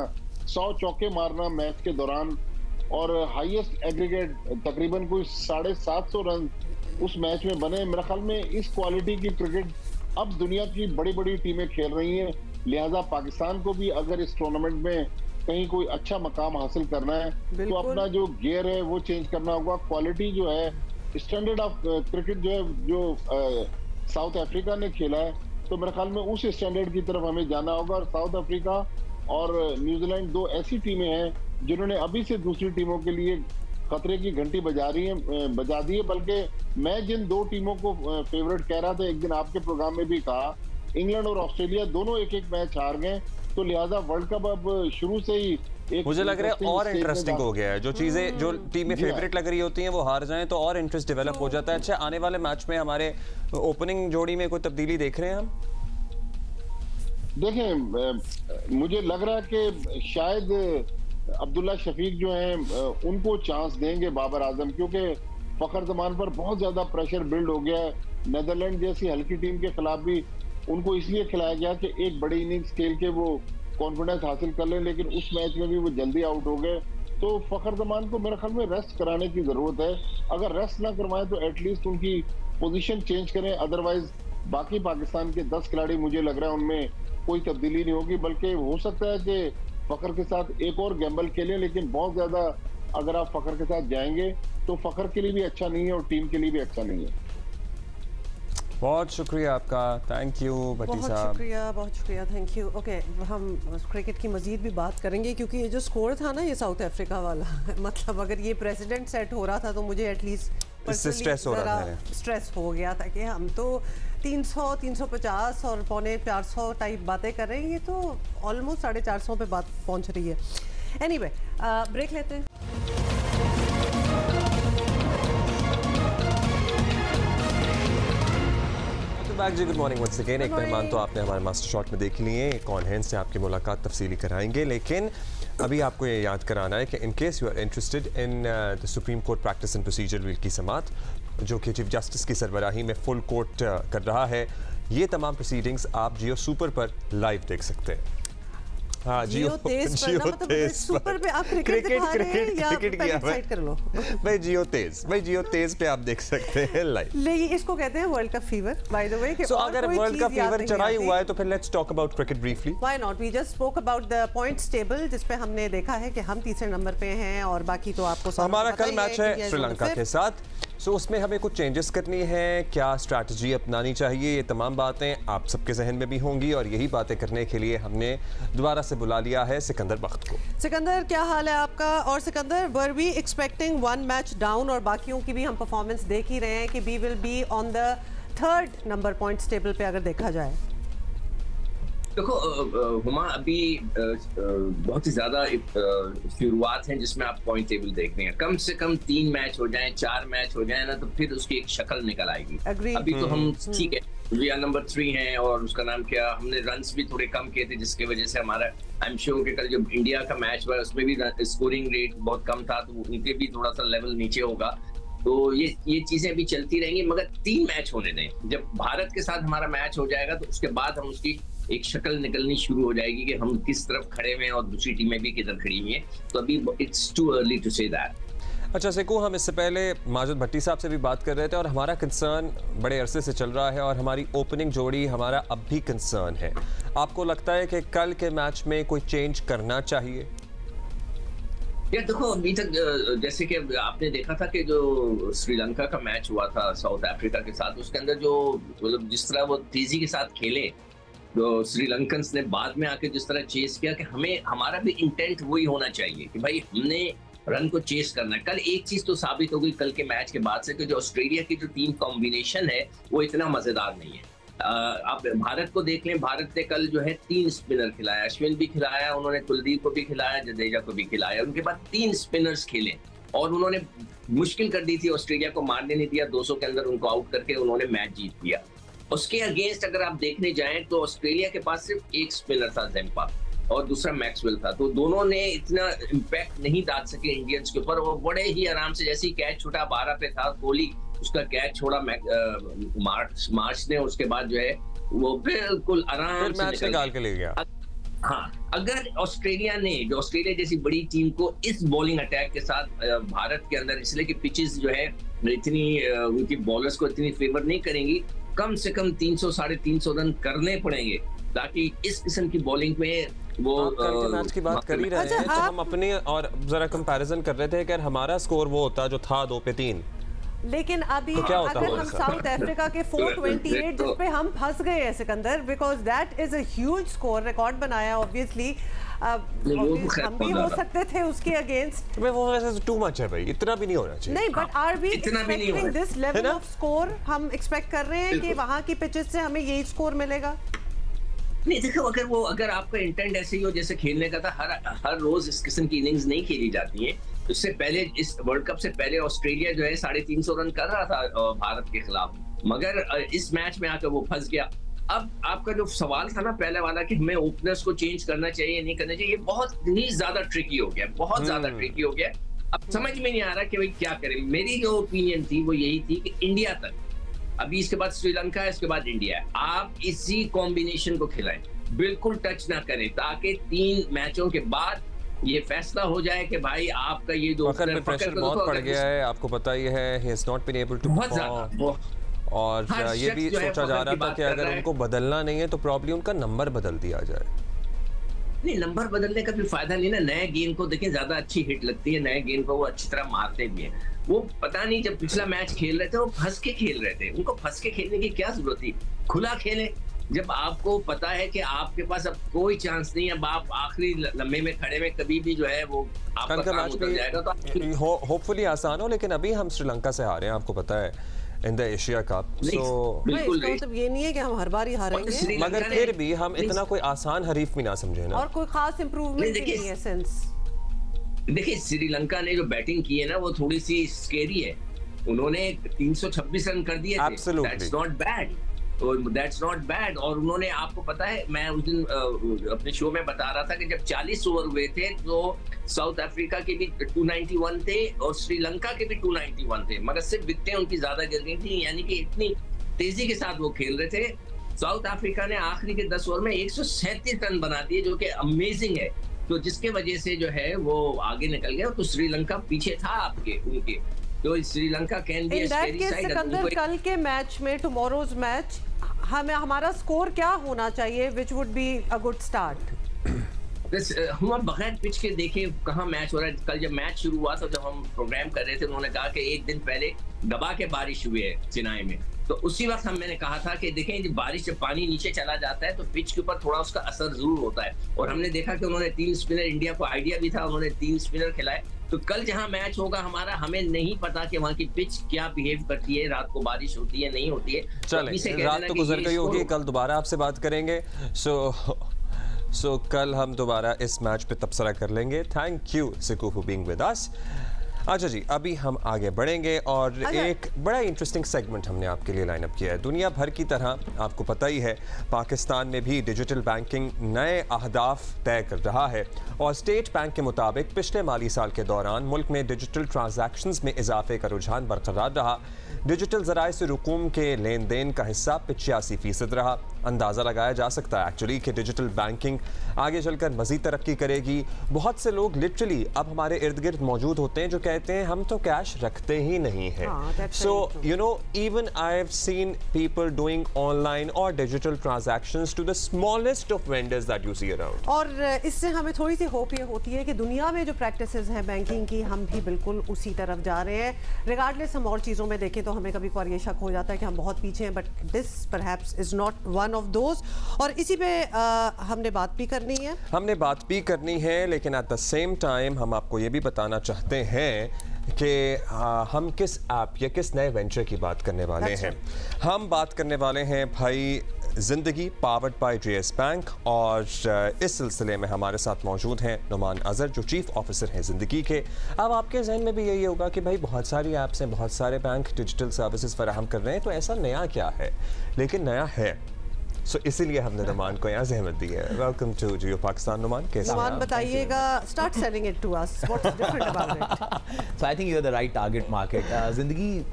100 चौके मारना मैच के दौरान, और हाईएस्ट एग्रीगेट तकरीबन कोई 750 रन उस मैच में बने। मेरे ख्याल में इस क्वालिटी की क्रिकेट अब दुनिया की बड़ी बड़ी टीमें खेल रही हैं, लिहाजा पाकिस्तान को भी अगर इस टूर्नामेंट में कहीं कोई अच्छा मकाम हासिल करना है तो अपना जो गियर है वो चेंज करना होगा। क्वालिटी जो है, स्टैंडर्ड ऑफ क्रिकेट जो है, जो साउथ अफ्रीका ने खेला है, तो मेरे ख्याल में उस स्टैंडर्ड की तरफ हमें जाना होगा। और साउथ अफ्रीका और न्यूजीलैंड 2 ऐसी टीमें हैं जिन्होंने अभी से दूसरी टीमों के लिए खतरे की घंटी बजा दी है। बल्कि मैं जिन 2 टीमों को फेवरेट कह रहा था, एक दिन आपके प्रोग्राम में भी कहा, इंग्लैंड और ऑस्ट्रेलिया दोनों एक मैच हार गए, तो लिहाजा वर्ल्ड कप अब शुरू से ही एक मुझे लग रहा है और इंटरेस्टिंग हो गया है। जो चीजें जो टीमें फेवरेट लग रही होती हैं वो हार जाएं तो और इंटरेस्ट डेवलप हो जाता है। अच्छा, आने वाले मैच में हमारे ओपनिंग जोड़ी में कोई तब्दीली देख रहे हैं हम? देखें, मुझे लग रहा है कि शायद अब्दुल्ला शफीक जो हैं उनको चांस देंगे बाबर आजम, क्योंकि फखर जमान पर बहुत ज्यादा प्रेशर बिल्ड हो गया है। नेदरलैंड जैसी हल्की टीम के खिलाफ भी उनको इसलिए खिलाया गया कि एक बड़ी इनिंग्स खेल के वो कॉन्फिडेंस हासिल कर लें, लेकिन उस मैच में भी वो जल्दी आउट हो गए। तो फखर जमान को मेरे ख्याल में रेस्ट कराने की जरूरत है। अगर रेस्ट ना करवाएं तो एटलीस्ट उनकी पोजीशन चेंज करें, अदरवाइज बाकी पाकिस्तान के 10 खिलाड़ी मुझे लग रहा है उनमें कोई तब्दीली नहीं होगी, बल्कि हो सकता है कि फखर के साथ एक और गैम्बल खेलें। लेकिन बहुत ज्यादा अगर आप फखर के साथ जाएंगे तो फखर के लिए भी अच्छा नहीं है और टीम के लिए भी अच्छा नहीं है। बहुत शुक्रिया आपका, थैंक यू भट्टी साहब। बहुत शुक्रिया, थैंक यू। ओके, हम क्रिकेट की मजीद भी बात करेंगे, क्योंकि ये जो स्कोर था ना ये साउथ अफ्रीका वाला मतलब अगर ये प्रेसिडेंट सेट हो रहा था तो मुझे एटलीस्ट स्ट्रेस हो रहा था, स्ट्रेस हो गया था कि हम तो 300, 350 और 450 टाइप बातें कर रहे हैं, ये तो ऑलमोस्ट 450 पे बात पहुंच रही है। एनीवे, ब्रेक लेते हैं। जी, गुड मॉर्निंग वंस अगेन। एक मेहमान तो आपने हमारे मास्टर शॉट में देख लिए, कौन है, इनसे आपकी मुलाकात तफसीली कराएंगे, लेकिन अभी आपको ये याद कराना है कि in case you are interested in the Supreme Court Practice and Procedure Bill की समात, जो कि चीफ जस्टिस की सरबराही में फुल कोर्ट कर रहा है, ये तमाम प्रोसीडिंग्स आप जियो सुपर पर लाइव देख सकते हैं। हाँ, जियो तेज सुपर पे आप क्रिकेट दिखा रहे हैं या वेबसाइट कर लो भाई जियो तेज पे आप देख सकते हैं लाइव। लेकिन इसको कहते हैं world cup fever, by the way. So अगर वर्ल्ड कप फीवर चढ़ा ही हुआ है तो फिर let's talk about cricket briefly. Why not, we just spoke about the points table, जिस पे हमने देखा है कि हम तीसरे नंबर पे हैं और बाकी तो आपको हमारा कल मैच है श्रीलंका के साथ। सो उसमें हमें कुछ चेंजेस करनी है, क्या स्ट्रैटेजी अपनानी चाहिए, ये तमाम बातें आप सबके जहन में भी होंगी और यही बातें करने के लिए हमने दोबारा से बुला लिया है सिकंदर बख्त को। सिकंदर, क्या हाल है आपका? और Sikandar, were we expecting one match down और बाकियों की भी हम परफॉर्मेंस देख ही रहे हैं कि we will be on the 3rd number points table पे अगर देखा जाए। देखो हुमा, अभी बहुत ही ज्यादा शुरुआत है जिसमें आप पॉइंट टेबल देख रहे हैं। कम से कम 3 मैच हो जाएं, 4 मैच हो जाएं ना, तो फिर उसकी एक शक्ल निकल आएगी। अभी तो हम ठीक है, वी आर नंबर 3 हैं और उसका नाम क्या, हमने रन्स भी थोड़े कम किए थे जिसकी वजह से हमारा, आई एम श्योर कि कल जो इंडिया का मैच हुआ उसमें भी स्कोरिंग रेट बहुत कम था, तो उनके भी थोड़ा सा लेवल नीचे होगा। तो ये चीजें भी चलती रहेंगी, मगर 3 मैच होने दें। जब भारत के साथ हमारा मैच हो जाएगा तो उसके बाद हम उसकी एक शक्ल निकलनी शुरू हो जाएगी कि हम किस तरफ खड़े हुए हैं और दूसरी टीमें भी किधर खड़ी हुई हैं। तो अभी it's too early to say that. अच्छा सेकू, हम इससे पहले माजिद भट्टी साहब से भी बात कर रहे थे और हमारा कंसर्न बड़े अरसे से चल रहा है और हमारी ओपनिंग जोड़ी हमारा अब भी कंसर्न है। आपको लगता है कि कल के मैच में कोई चेंज करना चाहिए? यार देखो, अभी तक जैसे कि आपने देखा था कि जो श्रीलंका का मैच हुआ था साउथ अफ्रीका के साथ, उसके अंदर जो मतलब जिस तरह वो तेजी के साथ खेले, तो श्रीलंकन्स ने बाद में आके जिस तरह चेस किया कि हमें, हमारा भी इंटेंट वही होना चाहिए कि भाई हमने रन को चेस करना है। कल एक चीज तो साबित हो गई कल के मैच के बाद से कि जो ऑस्ट्रेलिया की जो टीम कॉम्बिनेशन है वो इतना मजेदार नहीं है। आप भारत को देख लें, भारत ने कल जो है 3 स्पिनर खिलाया, अश्विन भी खिलाया, उन्होंने कुलदीप को भी खिलाया, जडेजा को भी खिलाया। उनके बाद 3 स्पिनर्स खेले और उन्होंने मुश्किल कर दी थी, ऑस्ट्रेलिया को मारने नहीं दिया, 200 के अंदर उनको आउट करके उन्होंने मैच जीत लिया। उसके अगेंस्ट अगर आप देखने जाएं तो ऑस्ट्रेलिया के पास सिर्फ एक स्पिनर था, ज़ेम्पा, और दूसरा मैक्सवेल था। तो दोनों ने इतना इम्पैक्ट नहीं डाल सके इंडियंस के ऊपर। वो बड़े ही आराम से, जैसे ही कैच छूटा 12 पे था, कोहली उसका कैच छोड़ा मार्च ने, उसके बाद जो है वो बिल्कुल आराम से मैच निकाल के ले गया। हाँ, अगर ऑस्ट्रेलिया ने, जो ऑस्ट्रेलिया जैसी बड़ी टीम को इस बॉलिंग अटैक के साथ भारत के अंदर, इसलिए कि पिचेस जो है इतनी उनकी बॉलर्स को इतनी फेवर नहीं करेंगी, कम से कम 300 साढ़े 300 रन करने पड़ेंगे ताकि इस किस्म की बॉलिंग में वो कल के मैच की बात कर ही रहे हैं। तो हम अपने और जरा कंपैरिजन कर रहे थे कि हमारा स्कोर वो होता जो था 2 पे 3, लेकिन अभी तो अगर हम साउथ अफ्रीका के 428 जिस पे हम फंस गए हैं Sikandar, because that is a huge score, record बनाया ऑब्वियसली। हम भी हो सकते थे उसके अगेंस्ट। वो वैसे टू मच है भाई, इतना भी नहीं होना चाहिए। नहीं, but are we expecting this level of score? हम एक्सपेक्ट कर रहे हैं कि वहां की पिचेस से हमें यही स्कोर मिलेगा? नहीं देखो, अगर आपका इंटेंट ऐसे ही हो जैसे खेलने का था, हर रोज इस किस्म की इनिंग्स नहीं खेली जाती है। इससे पहले, इस वर्ल्ड कप से पहले ऑस्ट्रेलिया जो है 350 रन कर रहा था भारत के खिलाफ, मगर इस मैच में आकर वो फंस गया। अब आपका जो सवाल था ना पहले वाला कि हमें ओपनर्स को चेंज करना चाहिए नहीं करना चाहिए, ये बहुत ही ज्यादा ट्रिकी हो गया, बहुत ज्यादा ट्रिकी हो गया। अब समझ में नहीं आ रहा कि भाई क्या करें। मेरी जो ओपिनियन थी वो यही थी कि इंडिया तक, अभी इसके बाद श्रीलंका है, इसके बाद इंडिया है, आप इसी कॉम्बिनेशन को खिलाएं, बिल्कुल टच ना करें, ताकि 3 मैचों के बाद ये फैसला हो जाए कि भाई आपका ये जो प्रेशर बहुत पड़ गया है, आपको पता ही है, he has not been able to perform। और ये भी सोचा जा रहा था कि अगर उनको बदलना नहीं है तो प्रॉब्लम उनका नंबर बदल दिया जाए। नहीं, नंबर बदलने का भी फायदा नहीं ना। नए गेंद को देखें, ज्यादा अच्छी हिट लगती है, नए गेंद को वो अच्छी तरह मारते भी हैं। वो पता नहीं, जब पिछला मैच खेल रहे थे वो फंस के खेल रहे थे, उनको फंस के खेलने की क्या जरूरत थी? खुला खेले। जब आपको पता है कि आपके पास अब कोई चांस नहीं है, अब आप आखिरी लम्हे में खड़े में कभी भी जो है वो आपका काम उतर जाएगा, तो होपफुली आसान हो। लेकिन अभी हम श्रीलंका से हारे हैं, आपको पता है, इन द एशिया कप। बिल्कुल मतलब ये नहीं है कि हम हर बार ही हारेंगे, मगर फिर भी हम इतना कोई आसान हरीफ भी ना समझे ना, और कोई खास इंप्रूवमेंट नहीं है सेंस। देखिए, श्रीलंका ने जो बैटिंग की है ना वो थोड़ी सी स्केरी है। उन्होंने 326 रन कर दिए थे, that's not bad, that's not bad. और उन्होंने, आपको पता है, मैं उस दिन अपने शो में बता रहा था कि जब 40 ओवर हुए थे तो साउथ अफ्रीका के भी 291 थे और श्रीलंका के भी 291 थे, मगर सिर्फ विकेटें उनकी ज्यादा गिर गई थी, यानी कि इतनी तेजी के साथ वो खेल रहे थे। साउथ अफ्रीका ने आखिरी के 10 ओवर में 137 रन बना दिए, जो कि अमेजिंग है। तो जिसके वजह से जो है वो आगे निकल गया, तो श्रीलंका पीछे था उनके। तो Sri Lanka can be a steady side. कल के मैच में, टुमारोज मैच, हमारा स्कोर क्या होना चाहिए, which would be a good start? हम बगैर पिच के देखे कहाँ मैच हो रहा है। कल जब मैच शुरू हुआ तो जब हम प्रोग्राम कर रहे थे उन्होंने कहा कि एक दिन पहले दबा के बारिश हुई है चेन्नई में, तो उसी वक्त मैंने कहा था कि देखें जब बारिश जब पानी नीचे चला जाता है तो पिच के ऊपर थोड़ा उसका असर जरूर होता है। और हमने देखा कि उन्होंने 3 स्पिनर, इंडिया को आइडिया भी था, उन्होंने 3 स्पिनर खिलाए। तो कल जहां मैच होगा हमारा, हमें नहीं पता कि वहां की पिच क्या बिहेव करती है, रात को बारिश होती है नहीं होती है। चलें, रात तो गुजर गई होगी, कल दोबारा आपसे बात करेंगे। सो कल हम दोबारा इस मैच पे तबसरा कर लेंगे। Thank you Siku for being with us. अच्छा जी, अभी हम आगे बढ़ेंगे और एक बड़ा इंटरेस्टिंग सेगमेंट हमने आपके लिए लाइन अप किया है। दुनिया भर की तरह आपको पता ही है पाकिस्तान में भी डिजिटल बैंकिंग नए अहदाफ तय कर रहा है और स्टेट बैंक के मुताबिक पिछले माली साल के दौरान मुल्क में डिजिटल ट्रांजैक्शंस में इजाफे का रुझान बरकरार रहा। डिजिटल ज़राए से रुकूम के लेन देन का हिस्सा 85% रहा। अंदाज़ा लगाया जा सकता है एक्चुअली कि डिजिटल बैंकिंग आगे चलकर मज़ीद तरक्की करेगी। बहुत से लोग लिटरली अब हमारे इर्द गिर्द मौजूद होते हैं जो कहते हैं हम तो कैश रखते ही नहीं हैं। So you know even I have seen people doing online और digital transactions to the smallest of vendors that you see around. और इससे हमें थोड़ी सी होप ये होती है कि दुनिया में जो प्रैक्टिसेस हैं बैंकिंग की, हम भी बिल्कुल उसी तरफ जा रहे हैं। रिगार्डलेस हम और चीज़ों में देखें तो हमें कभी कभार ये शक हो जाता है कि हम बहुत पीछे हैं, but this perhaps is not one of those. और इसी पे हमने बात भी करनी है, लेकिन एट द सेम टाइम हम आपको ये भी बताना चाहते हैं कि हम किस ऐप या किस नए वेंचर की बात करने वाले हैं। हम बात करने वाले हैं भाई ज़िंदगी, पावर्ड बाय JS बैंक। और इस सिलसिले में हमारे साथ मौजूद हैं नुमान अज़हर जो चीफ ऑफिसर हैं ज़िंदगी के। अब आपके जहन में भी यही होगा कि भाई बहुत सारी ऐप्स हैं, बहुत सारे बैंक डिजिटल सर्विसेज फराहम कर रहे हैं, तो ऐसा नया क्या है? लेकिन नया है, सो इसीलिए हमने नुमान को यहाँ जहमत दी है। Welcome to Geo Pakistan. नुमान कैसे? नुमान बताइएगा, start selling it to us, what is different about it? So I think you are the right target market. Zindigi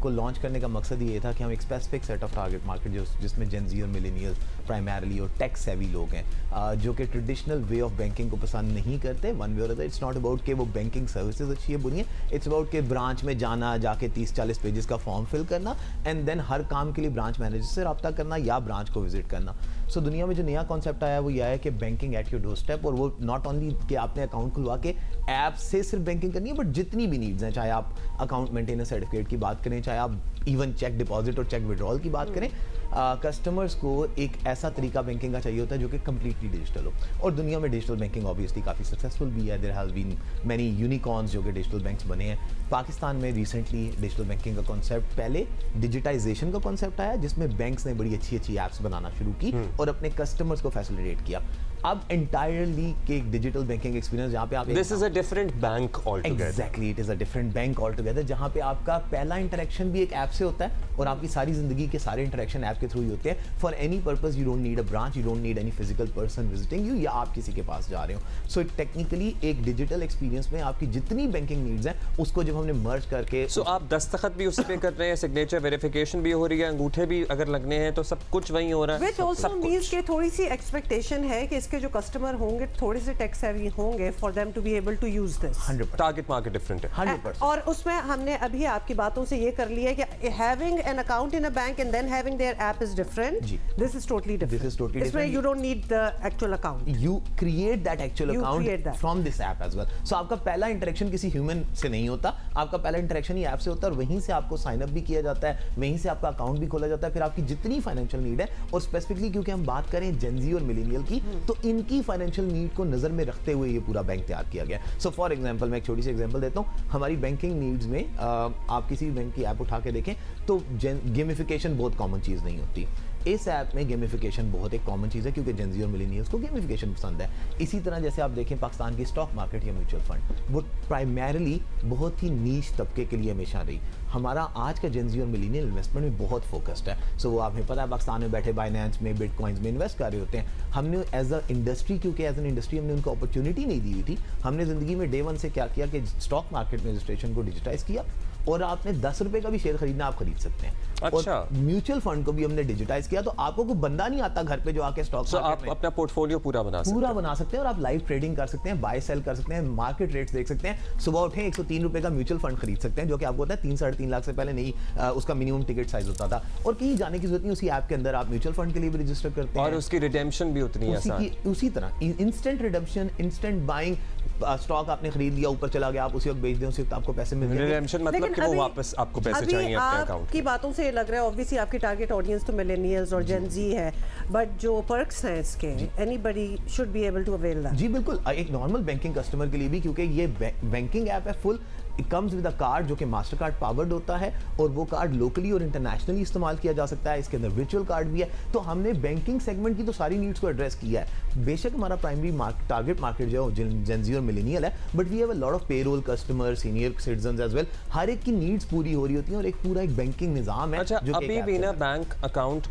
को लॉन्च करने का मकसद ये था कि हम एक specific set of target market जिसमें जेन ज़ी और मिलेनियल्स प्राइमरली और टेक सेवी लोग हैं जो कि ट्रेडिशनल वे ऑफ बैंकिंग को पसंद नहीं करते। वन वे और अदर, इट्स नॉट अबाउट कि वो बैंकिंग सर्विसेज अच्छी है बुरी है, इट्स अबाउट कि ब्रांच में जाना, जाके 30-40 पेजेस का फॉर्म फिल करना एंड देन हर काम के लिए ब्रांच मैनेजर से रब्ता करना या ब्रांच को विजिट करना। सो दुनिया में जो नया कॉन्सेप्ट आया वो यह है कि banking at your door step. और वो नॉट ओनली कि आपने अकाउंट खुलवा के ऐप से सिर्फ बैंकिंग करनी है, बट जितनी भी नीड्स हैं, चाहे आप अकाउंट मेंटेनेंस सर्टिफिकेट की बात करें, चाहे आप इवन चेक डिपॉजिट और चेक विड्रॉल की बात करें, कस्टमर्स को एक ऐसा तरीका बैंकिंग का चाहिए होता है जो कि कम्प्लीटली डिजिटल हो। और दुनिया में डिजिटल बैंकिंग ऑब्वियसली काफ़ी सक्सेसफुल भी है। There has been many unicorns जो कि डिजिटल बैंक्स बने हैं। पाकिस्तान में रिसेंटली डिजिटल बैंकिंग का कॉन्सेप्ट, पहले डिजिटाइजेशन का कॉन्सेप्ट आया जिसमें बैंक्स ने बड़ी अच्छी अच्छी ऐप्स बनाना शुरू की और अपने कस्टमर्स को फैसिलिटेट किया। अब एंटायरली के एक डिजिटल बैंकिंग एक्सपीरियंस जहाँ पे आप this is a different bank altogether. Exactly, it is a different bank altogether, जहाँ पे आपका पहला इंटरेक्शन भी एक ऐप से होता है और आपकी सारी जिंदगी के सारे इंटरेक्शन ऐप के थ्रू ही होते हैं। For any purpose you don't need a branch, you don't need any physical person visiting you, या आप किसी के पास जा रहे हो। सो टेक्निकली एक डिजिटल एक्सपीरियंस में आपकी जितनी बैंकिंग नीड्स हैं उसको जब हमने मर्ज करके, सो आप दस्तखत भी उसी पे कर रहे हैं, सिग्नेचर वेरिफिकेशन भी हो रही है, अंगूठे भी अगर लगने हैं तो सब कुछ वहीं हो रहा है। Which also means कि थोड़ी सी एक्सपेक्टेशन है कि इसके जो कस्टमर होंगे थोड़े से टेक सेवी होंगे for them to be able to use this. 100% target market different है 100%। और उसमें हमने अभी आपकी बातों से ये कर लिया है कि having an account in a bank and then having their app is different. This is totally different. This is totally इसमें different. you don't need the actual account. You create that actual You account create that. from this app as well. So आपका पहला इंटरेक्शन किसी ह्यूमन से नहीं होता, आपका पहला इंटरेक्शन ही ऐप से होता है और वहीं से आपको साइन अप भी किया जाता है, वहीं से आपका अकाउंट भी खोला जाता है। फिर आपकी जितनी फाइनेंशियल नीड है, और स्पेसिफिकली क्योंकि हम बात करें जेन ज़ी और मिलेनियल की, तो इनकी फाइनेंशियल नीड को नजर में रखते हुए ये पूरा बैंक तैयार किया गया। सो फॉर एग्जांपल मैं एक छोटी सी एग्जांपल देता हूँ। हमारी बैंकिंग नीड्स में आप किसी बैंक की ऐप उठा के देखें तो गेमिफिकेशन बहुत कॉमन चीज़ नहीं होती। इस ऐप में गेमिफिकेशन बहुत एक कॉमन चीज़ है क्योंकि जेन ज़ी और मिलेनियल्स को गेमिफिकेशन पसंद है। इसी तरह जैसे आप देखें पाकिस्तान की स्टॉक मार्केट या म्यूचुअल फंड, वो प्राइमरीली बहुत ही नीश तबके के लिए हमेशा रही। हमारा आज का जेन ज़ी और मिलेनियल इन्वेस्टमेंट में बहुत फोकस्ड है। सो वो आपने पता है पाकिस्तान में बैठे बाइनेंस में, बिटकॉइंस में इन्वेस्ट कर रहे होते हैं। हमने एज अ इंडस्ट्री, क्योंकि एज एन इंडस्ट्री हमने उनको अपॉर्चुनिटी नहीं दी हुई थी, हमने ज़िंदगी में डे वन से क्या किया कि स्टॉक मार्केट में रजिस्ट्रेशन को डिजिटाइज किया और आपने 10 रुपए का भी शेयर खरीदना आप खरीद सकते हैं। अच्छा। और म्यूचुअल फंड को भी हमने डिजिटाइज किया, तो आपको कोई बंदा नहीं आता घर पे जो आके स्टॉक आप अपना पोर्टफोलियो पूरा बना सकते हैं और आप लाइव ट्रेडिंग कर सकते हैं, बाय सेल कर सकते हैं, मार्केट रेट्स देख सकते हैं। सुबह उठे 103 रुपए का म्यूचुअल फंड खरीद सकते हैं, जो कि आपको होता है 3-3.5 लाख से पहले नहीं उसका मिनिमम टिकट साइज होता था, और कहीं जाने की जरूरत नहीं, उसी ऐप के अंदर आप म्यूचुअल फंड के लिए भी रजिस्टर करते हैं और उसकी रिडेम्पशन भी उतनी आसान। उसी तरह instant redemption, instant buying, stock आपने खरीद लिया, ऊपर चला गया, आप उसी वक्त बेच दें, उसी वक्त आपको पैसे मिल गए। रिडेम्पशन मतलब कि वो वापस आपको पैसे चाहिए अपने अकाउंट की बातों से लग रहा है ऑब्वियसली आपकी टारगेट ऑडियंस तो मिलेनियल्स और जेन ज़ी है, बट जो पर्क्स हैं इसके anybody should be able to avail that. जी बिल्कुल, एक नॉर्मल बैंकिंग कस्टमर के लिए भी, क्योंकि ये बैंकिंग ऐप है full, it comes with a card जो कि मास्टर कार्ड पावर्ड होता है, और वो कार्ड लोकली और इंटरनेशनली इस्तेमाल किया जा सकता है। इसके अंदर वर्चुअल कार्ड भी है, तो हमने बैंकिंग सेगमेंट की तो सारी नीड्स को एड्रेस किया है। बेशक हमारा प्राइमरी टारगेट मार्केट जो जेन ज़ी और मिलेनियल है, but we have a lot of payroll customer, senior citizens as well, हर एक की नीड्स पूरी हो रही होती हैं, और एक पूरा एक बैंकिंग निजाम है। अच्छा, अभी भी ना बैंक अकाउंट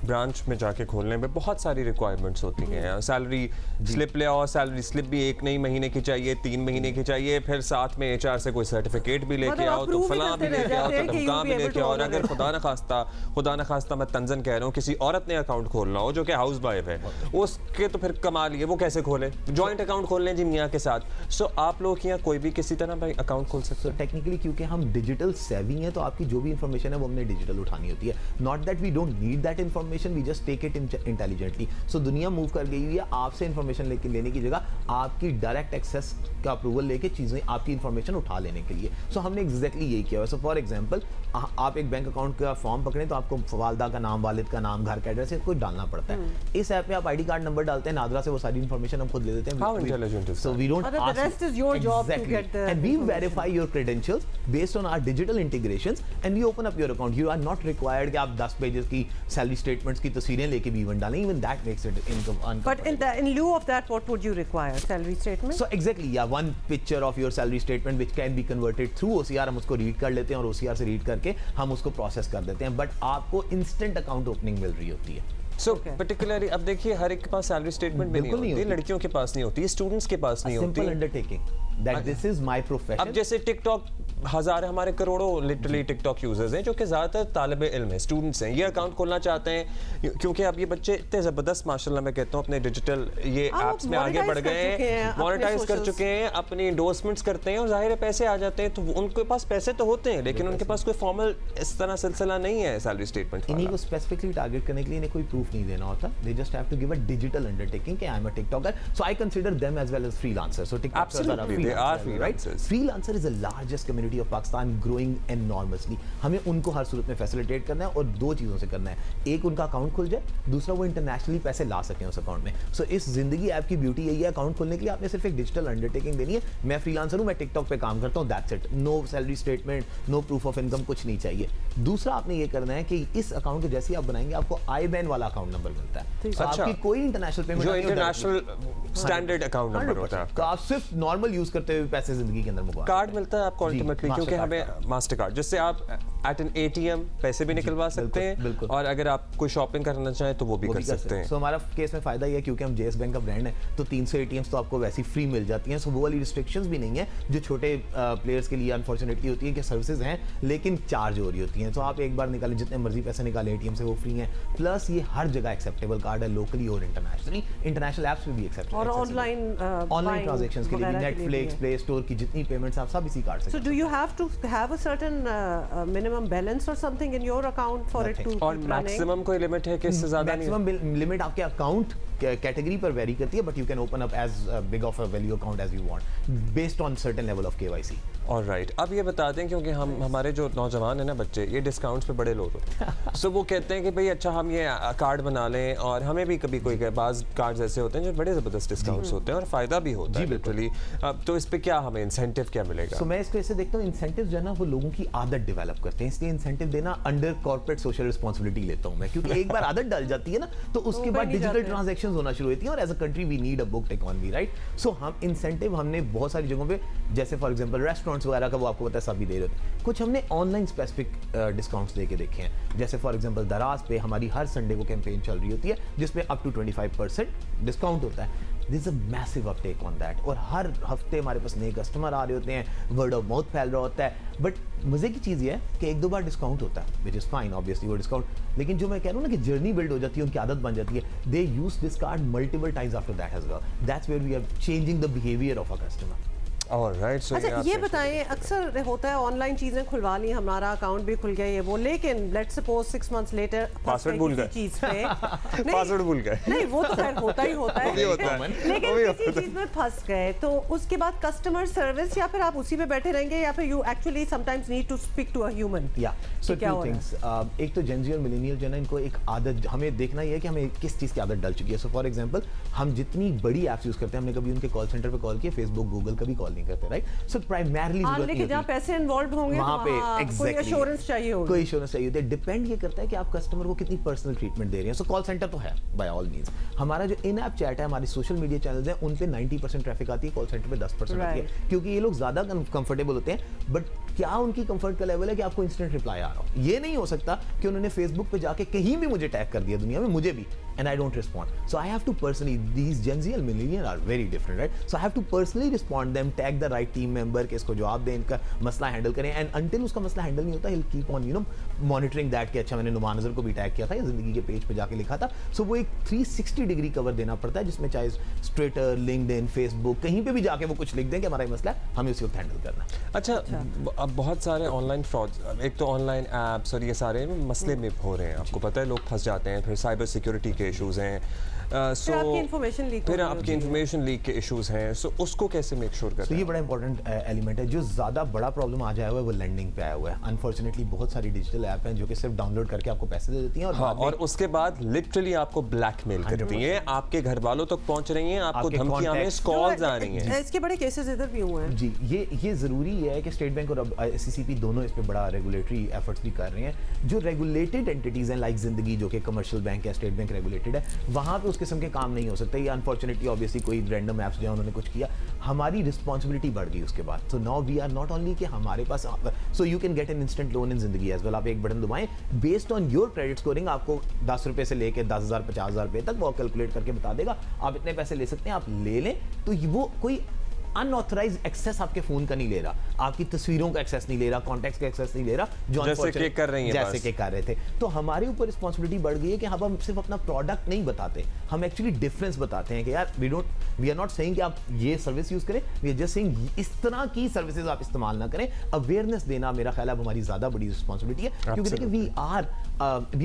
ब्रांच में जाके खोलने में बहुत सारी रिक्वायरमेंट्स होती हैं। सैलरी स्लिप ले आओ, सैलरी स्लिप भी 1 नई महीने की चाहिए, 3 महीने की चाहिए, फिर साथ में HR से कोई सर्टिफिकेट भी लेके आओ, तो फलां भी लेके आओ, तो ढमका भी लेके आओ। और अगर खुदा न खास्ता मैं तंजन कह रहा हूँ, किसी औरत ने अकाउंट खोलना हो जो कि हाउस वाइफ है, उसके तो फिर कमाल है, वो कैसे खोले? जॉइंट अकाउंट खोल लें जी मियाँ के साथ। सो आप लोग यहाँ कोई भी किसी तरह भाई अकाउंट खोल सकते हैं? टेक्निकली क्योंकि हम डिजिटल सेविंग है, तो आपकी जो भी इंफॉर्मेशन है वो हमने डिजिटल उठानी होती है। Not that we don't need that information, we just take it intelligently. So दुनिया मूव कर गई हुई है, आपसे इंफॉर्मेशन लेने की जगह आपकी डायरेक्ट एक्सेस का अप्रूवल लेके चीजें आपकी इंफॉर्मेशन उठा लेने के लिए। सो हमने एग्जैक्टली यही किया है। सो फॉर एग्जांपल, आप एक बैंक अकाउंट का फॉर्म पकड़ें तो आपको वालदा का नाम, वालिद का नाम, घर का एड्रेस कोई डालना पड़ता है। इस ऐप में आप ID कार्ड नंबर डालते हैं, नादरा से वो सारी इंफॉर्मेशन हम खुद ले लेते हैं। How intelligent is that? So we don't the rest is your job to get the and we verify your credentials based on our digital integrations and we open up your account. You are not required कि आप 10 पेजेस की सैलरी स्टेटमेंट्स की तस्वीरें लेके भी इवन डालें, even that makes it income. But in lieu of that, what would you require? Salary statement? So exactly, yeah, one picture of your salary statement which can be converted through OCR, हम उसको रीड कर लेते हैं और OCR से रीड करके हम उसको प्रोसेस कर देते हैं, बट आपको इंस्टेंट अकाउंट ओपनिंग मिल रही होती है। सो पर्टिकुलरली अब देखिए, हर एक के पास सैलरी स्टेटमेंट भी नहीं होती, लड़कियों के पास नहीं होती, स्टूडेंट्स के पास नहीं होती। Simple undertaking that this is my profession. अब जैसे टिकटॉक, हमारे करोड़ों लिटरली टिकटॉक यूजर्स हैं जो कि ज्यादातर तालिबे इल्म हैं, स्टूडेंट्स हैं, ये अकाउंट खोलना चाहते हैं क्योंकि अब ये बच्चे इतने जबरदस्त माशाल्लाह मैं कहता हूँ अपने डिजिटल ये एप्स में आगे बढ़ गए हैं, मोनेटाइज कर चुके हैं, अपनी एंडोर्समेंट्स करते हैं और जाहिर है पैसे आ जाते हैं, तो उनके पास पैसे तो होते हैं लेकिन उनके पास कोई फॉर्मल इस तरह सिलसिला नहीं है सैलरी स्टेटमेंट। इन्हीं को स्पेसिफिकली टारगेट करने के लिए इन्हें कोई प्रूफ नहीं देना होता, they just have to give a digital undertaking कि I am a TikToker, so I consider them as well as freelancer. So टिकटॉकर्स are freelancer, right? Freelancer is the largest community of Pakistan, growing enormously. हमें उनको हर सूरत में फैसिलिटेट करना है और 2 चीज़ों से करना है, एक उनका अकाउंट खुल जाए, दूसरा वो इंटरनेशनली पैसे ला सकें उस अकाउंट में। सो इस जिंदगी ऐप की ब्यूटी यही है, अकाउंट खोलने के लिए आपने सिर्फ एक डिजिटल अंडरटेकिंग देनी है, मैं फ्रीलांसर हूँ, मैं टिकटॉक पे काम करता हूँ, that's it. No salary statement, no proof of income, कुछ नहीं चाहिए। दूसरा आपने ये करना है कि इस अकाउंट को जैसे आप बनाएंगे आपको IBAN वाला अकाउंट नंबर मिलता है। तो आपकी कोई इंटरनेशनल पेमेंट, जो इंटरनेशनल स्टैंडर्ड अकाउंट नंबर होता है, आप सिर्फ नॉर्मल यूज करते हुए पैसे जिंदगी के अंदर मुका कार्ड मिलता है आपको अल्टीमेटली, क्योंकि हमें मास्टर कार्ड जिससे आप एट एन ATM पैसे भी निकलवा सकते हैं और अगर आप कोई शॉपिंग करना चाहें तो वो भी कर सकते हैं। सो हमारा केस में फायदा ये है क्योंकि हम JS बैंक का ब्रांड है तो 300 ATMs तो आपको वैसे ही फ्री मिल जाती हैं। सो वो वाली रिस्ट्रिक्शंस भी नहीं है जो छोटे प्लेयर्स के लिए अनफॉर्चुनेटली होती है कि सर्विसेज हैं लेकिन चार्ज हो रही होती हैं। तो आप एक बार निकालें, जितने मर्जी पैसे निकालें ATM से वो फ्री हैं। प्लस ये हर जगह एक्सेप्टेबल कार्ड है, लोकली और इंटरनेशनली, इंटरनेशनल ऐप्स में भी एक्सेप्टेबल और ऑनलाइन ट्रांजैक्शंस के लिए भी, नेटफ्लिक्स, प्ले स्टोर की जितनी पेमेंट्स आप सब इसी कार्ड से। So do you have to have a certain minimum balance और something in your account for it too, और मैक्सिमम कोई लिमिट है कि इससे ज्यादा नहीं? मैक्सिमम लिमिट आपके अकाउंट कैटेगरी पर वेरी करती है, but you can open up as big of a value account as you want based on certain level of KYC। Alright, अब ये बता दें क्योंकि हमारे जो नौजवान हैं ना बच्चे, ये डिस्काउंट्स पे बड़े लोग होते हैं। सो वो कहते हैं कि भाई अच्छा हम ये कार्ड बना लें, और हमें भी कभी कोई बाज़ कार्ड्स ऐसे होते हैं जो बड़े ज़बरदस्त डिस्काउंट्स होते हैं और फ़ायदा भी होता है लिटरली। तो इस पे क्या हमें इंसेंटिव क्या मिलेगा? सो मैं इसको ऐसे देखता हूँ, इंसेंटिव जो है ना वो लोगों की आदत डेवलप करते हैं, इसलिए इंसेंटिव देना अंडर कॉर्पोरेट सोशल रिस्पॉन्सिबिलिटी लेता हूँ मैं, क्योंकि एक बार आदत डल जाती है ना तो उसके बाद डिजिटल ट्रांजेक्शन होना शुरू होती है और as a country we need a booked economy, right? So हम इंसेंटिव हमने बहुत सारी जगहों पे, जैसे फॉर एग्जांपल रेस्टोरेंट्स वगैरह का वो आपको पता है सभी दे रहे होते, कुछ हमने ऑनलाइन स्पेसिफिक डिस्काउंट्स देके देखे हैं। जैसे फॉर एग्जांपल दराज पे हमारी हर संडे को कैंपेन चल रही होती है जिसमें अप टू 25% डिस्काउंट होता है। This is a massive Uptake on that, और हर हफ्ते हमारे पास नए कस्टमर आ रहे होते हैं, वर्ड ऑफ माउथ फैल रहा होता है। बट मजे की चीज़ ये है कि 1-2 बार डिस्काउंट होता है, विच इज़ फाइन ऑब्वियसली वो डिस्काउंट, लेकिन जो मैं कह रहा हूँ ना कि जर्नी बिल्ड हो जाती है, उनकी आदत बन जाती है। They use this card multiple times after that as well, that's where we are changing the behaviour of a customer. Alright, so अच्छा ये बताएं, अक्सर होता है ऑनलाइन चीजें खुलवा ली, हमारा अकाउंट भी खुल गया ये वो, लेकिन let's suppose 6 months later password भूल गए चीज पे पासवर्ड भूल गए, नहीं वो तो खैर होता ही होता है, लेकिन किसी चीज में फंस गए तो उसके बाद कस्टमर सर्विस, या फिर आप उसी पे बैठे रहेंगे, या फिर you actually sometimes need to speak to a human? या सो टू थिंग्स, एक तो जेन ज़ी और मिलेनियल जो है ना, इनको एक आदत हमें देखना ये है कि हमें किस चीज़ की आदत डल चुकी है। सो फॉर एग्जांपल, हम जितनी बड़ी ऐप्स यूज करते हैं, हमने कभी उनके कॉल सेंटर पे कॉल किया, फेसबुक गूगल कभी कॉल नहीं करते, राइट? सो प्राइमरली लेकिन जहाँ पैसे इन्वॉल्व होंगे वहाँ पे कोई एश्योरेंस चाहिए होगी, कोई एश्योरेंस चाहिए होती है। डिपेंड ये करता है कि आप कस्टमर को कितनी पर्सनल ट्रीटमेंट दे रहे हैं। सो कॉल सेंटर तो है बाय ऑल मींस, हमारा जो इन ऐप चैट है, हमारी सोशल मीडिया चैनल्स हैं, उन पे 90% ट्रैफिक आती है, कॉल सेंटर पे 10% आती है, क्योंकि ये लोग ज्यादा कंफर्टेबल होते हैं। बट क्या उनकी कंफर्ट का लेवल है कि आपको इंस्टेंट रिप्लाई आ रहा हो? ये नहीं हो सकता कि उन्होंने फेसबुक पे जाके कहीं भी मुझे टैग कर दिया दुनिया में, मुझे भी, and I don't respond. So I have to personally, these Gen Z and millennials are very different, right? So I have to personally respond them, tag the right team member कि इसको जवाब दें, इनका मसला हैंडल करें, and until उसका मसला हैंडल नहीं होता, he'll keep on, you know, monitoring that कि अच्छा मैंने नुमान नज़र को भी टैग किया था या जिंदगी के पेज पे जाके लिखा था। So वो एक 360 डिग्री कवर देना पड़ता है, जिसमें चाहे ट्विटर, लिंक्डइन, फेसबुक, कहीं पे भी जाके वो कुछ लिख दें कि हमारा मसला है, हमें उसी वक्त हैंडल करना। अच्छा, अब बहुत सारे ऑनलाइन फ्रॉड्स, एक तो ऑनलाइन ऐप्स और ये सारे मसले में हो रहे हैं, आपको पता है, लोग फंस जाते हैं, फिर साइबर सिक्योरिटी के इश्यूज हैं, फिर आपकी इंफॉर्मेशन लीक के इश्यूज हैं, सो उसको कैसे मेक श्योर करते हैं? ये बड़ा इंपॉर्टेंट एलिमेंट है। जो ज़्यादा बड़ा प्रॉब्लम आ जाया हुआ है वो लेंडिंग पे आया हुआ है। अनफॉर्चुनेटली बहुत सारी डिजिटल ऐप हैं जो कि सिर्फ डाउनलोड करके आपको पैसे दे देती हैं, और हाँ, और उसके बाद लिटरली आपको ब्लैकमेल करती हैं, आपके घर वालों तक पहुंच रही हैं, आपको धमकियां में कॉल्स आ रही हैं। इसके बड़े केसेस इधर भी हुए हैं। जी, ये ज़रूरी है कि स्टेट बैंक और अब SCCP दोनों इस पे बड़ा रेगुलेटरी एफर्ट्स भी कर रहे हैं। जो रेगुलेटेड एंटिटीज़ हैं लाइक जिंदगी, जो कि कमर्शियल बैंक है, स्टेट बैंक रेगुलेटेड है, वहाँ पे उस किस्म के काम नहीं हो सकते। ये अनफॉर्चुनेटली ऑब्वियसली कोई रैंडम ऐप्स जो उन्होंने कुछ किया, हमारी रिस्पॉन्सिबिलिटी बढ़ गई उसके बाद। So now we are not only कि हमारे पास, so you can get an instant loan in जिंदगी एज वेल। आप एक बटन दबाएं, based on your credit scoring आपको 10 रुपए से लेके 10,000 50,000 रुपए तक वो कैलकुलेट करके बता देगा आप इतने पैसे ले सकते हैं, आप ले लें। तो वो कोई अनऑथराइज एक्सेस आपके फोन का नहीं ले रहा, आपकी तस्वीरों का एक्सेस नहीं ले रहा, कॉन्टैक्ट्स का एक्सेस नहीं ले रहा, जो जैसे कि कर रही हैं, जैसे कि कर रहे थे। तो हमारे ऊपर रिस्पांसिबिलिटी बढ़ गई है कि हम सिर्फ अपना प्रोडक्ट नहीं बताते, हम एक्चुअली डिफरेंस बताते हैं कि यार वी आर नॉट सेइंग कि आप ये सर्विस यूज करें, वी आर जस्ट सेइंग इस तरह की सर्विसेज आप इस्तेमाल ना करें। अवेयरनेस देना मेरा ख्याल है हमारी ज्यादा बड़ी रिस्पांसिबिलिटी है, क्योंकि देखिए वी आर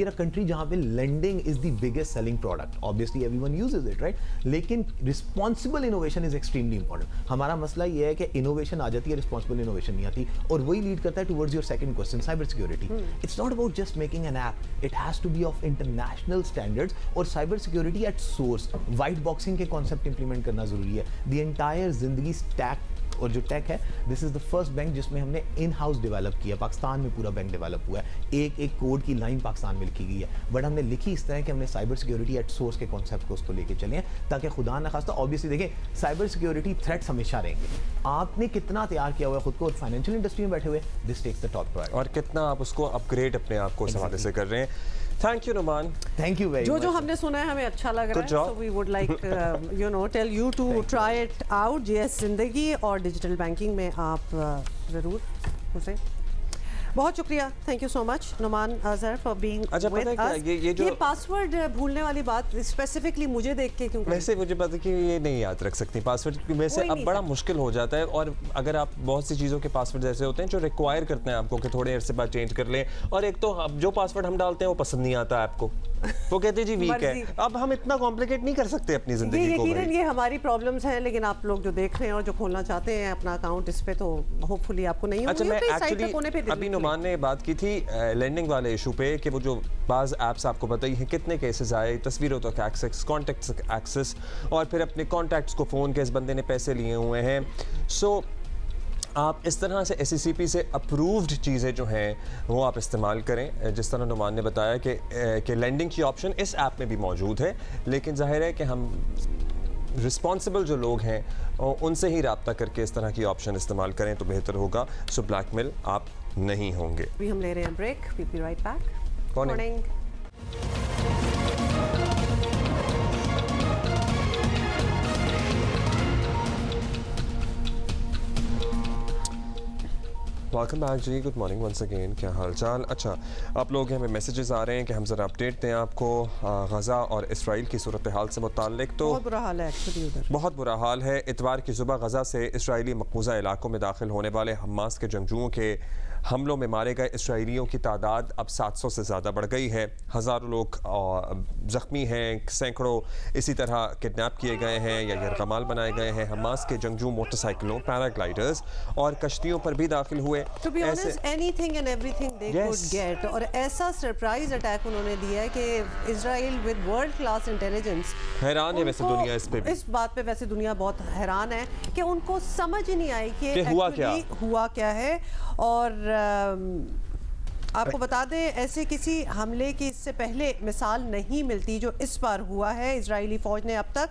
अ कंट्री जहां पे lending is the biggest selling product, obviously everyone uses it, right? लेकिन responsible innovation is extremely important. हमारा मसला ये है कि इनोवेशन आ जाती है, रिस्पांसिबल इनोवेशन नहीं आती, और वही लीड करता है towards your second question, cyber security. It's not about just making an app, it has to be of international standards, और cyber security at source, white boxing के कॉन्सेप्ट इंप्लीमेंट करना जरूरी है। द एंटायर जिंदगी स्टैक और जो टेक है, this is the first bank जिसमें हमने इन हाउस डेवलप किया। पाकिस्तान में पूरा बैंक डेवलप हुआ है, एक कोड की लाइन पाकिस्तान में लिखी गई है, बट हमने लिखी इस तरह कि हमने साइबर सिक्योरिटी एट सोर्स के कॉन्सेप्ट को उसको लेके चले हैं, ताकि खुदा न खास्ता, ऑब्वियसली देखें साइबर सिक्योरिटी थ्रेट्स हमेशा रहेंगे, आपने कितना तैयार किया हुआ है खुद को, और फाइनेंशियल इंडस्ट्री में बैठे हुए, this takes the top priority, और कितना आप उसको अपग्रेड अपने आप को इस हवाले से कर रहे हैं। Thank you Numan, thank you very much. जो हमने सुना है हमें अच्छा लग रहा है, so we would like tell you to try it out. GS Zindigi और डिजिटल बैंकिंग में आप ज़रूर उसे, बहुत शुक्रिया, thank you so much Numan Azhar for being with us. ये पासवर्ड भूलने वाली बात स्पेसिफिकली मुझे देख के, क्योंकि वैसे मुझे पता है कि ये नहीं याद रख सकती पासवर्ड में से, अब बड़ा मुश्किल हो जाता है, और अगर आप बहुत सी चीज़ों के पासवर्ड ऐसे होते हैं जो रिक्वायर करते हैं आपको कि थोड़े अरसे बाद चेंज कर लें, और एक तो अब जो पासवर्ड हम डालते हैं वो पसंद नहीं आता आपको, वो कहते हैं जी वीक है। अब हम इतना कॉम्प्लिकेट नहीं कर सकते अपनी जिंदगी को। यकीनन ये हमारी प्रॉब्लम्स हैं, लेकिन आप लोग जो देख रहे हैं और जो खोलना चाहते हैं अपना अकाउंट इस पे, तो होपफुली आपको नहीं होगी। अच्छा, मैं एक्चुअली अभी नुमान ने बात की थी लेंडिंग वाले इशू पे कि वो जो बाज़ ऐप्स आपको पता ही है कितने केसेस आए, तस्वीरों तक एक्सेस, कॉन्टैक्ट्स एक्सेस, और फिर अपने कॉन्टैक्ट्स को फ़ोन के इस बंदे ने पैसे लिए हुए हैं। सो आप इस तरह से SCCP से अप्रूव्ड चीज़ें जो हैं वो आप इस्तेमाल करें, जिस तरह नुमान ने बताया कि लेंडिंग की ऑप्शन इस ऐप में भी मौजूद है, लेकिन जाहिर है कि हम रिस्पॉन्सिबल जो लोग हैं उनसे ही रब्ता करके इस तरह की ऑप्शन इस्तेमाल करें तो बेहतर होगा। सो ब्लैकमेल आप नहीं होंगे। अभी हम ले रहे हैं break, we will be right back. Morning. Welcome back जी, गुड मॉर्निंग वंस अगेन। क्या हाल चाल? अच्छा, आप लोग हमें मैसेजेस आ रहे हैं कि हम ज़रा अपडेट दें आपको गज़ा और इसराइल की सूरत हाल से मुताल्लिक। तो बहुत बुरा हाल है एक्चुअली उधर, बहुत बुरा हाल है। इतवार की सुबह गज़ा से इसराइली मकबूजा इलाकों में दाखिल होने वाले हमास के जंगजुओं के हमलों में मारे गए इसराइलियों की तादाद अब 700 से ज़्यादा बढ़ गई है। हज़ारों लोग ज़ख्मी हैं, सैकड़ों इसी तरह किडनैप किए गए हैं या यरगमाल बनाए गए हैं। हमास के जंगजू मोटरसाइकिलों, पैराग्लाइडर्स और कश्तियों पर भी दाखिल हुए। To be honest, anything and everything they could get, और ऐसा सरप्राइज अटैक उन्होंने दिया है कि Israel with world class intelligence हैरान है। वैसे दुनिया इस बात पे वैसे दुनिया बहुत हैरान है कि उनको समझ ही नहीं आई कि हुआ क्या है। और आपको बता दें, ऐसे किसी हमले की इससे पहले मिसाल नहीं मिलती जो इस बार हुआ है। इजरायली फ़ौज ने अब तक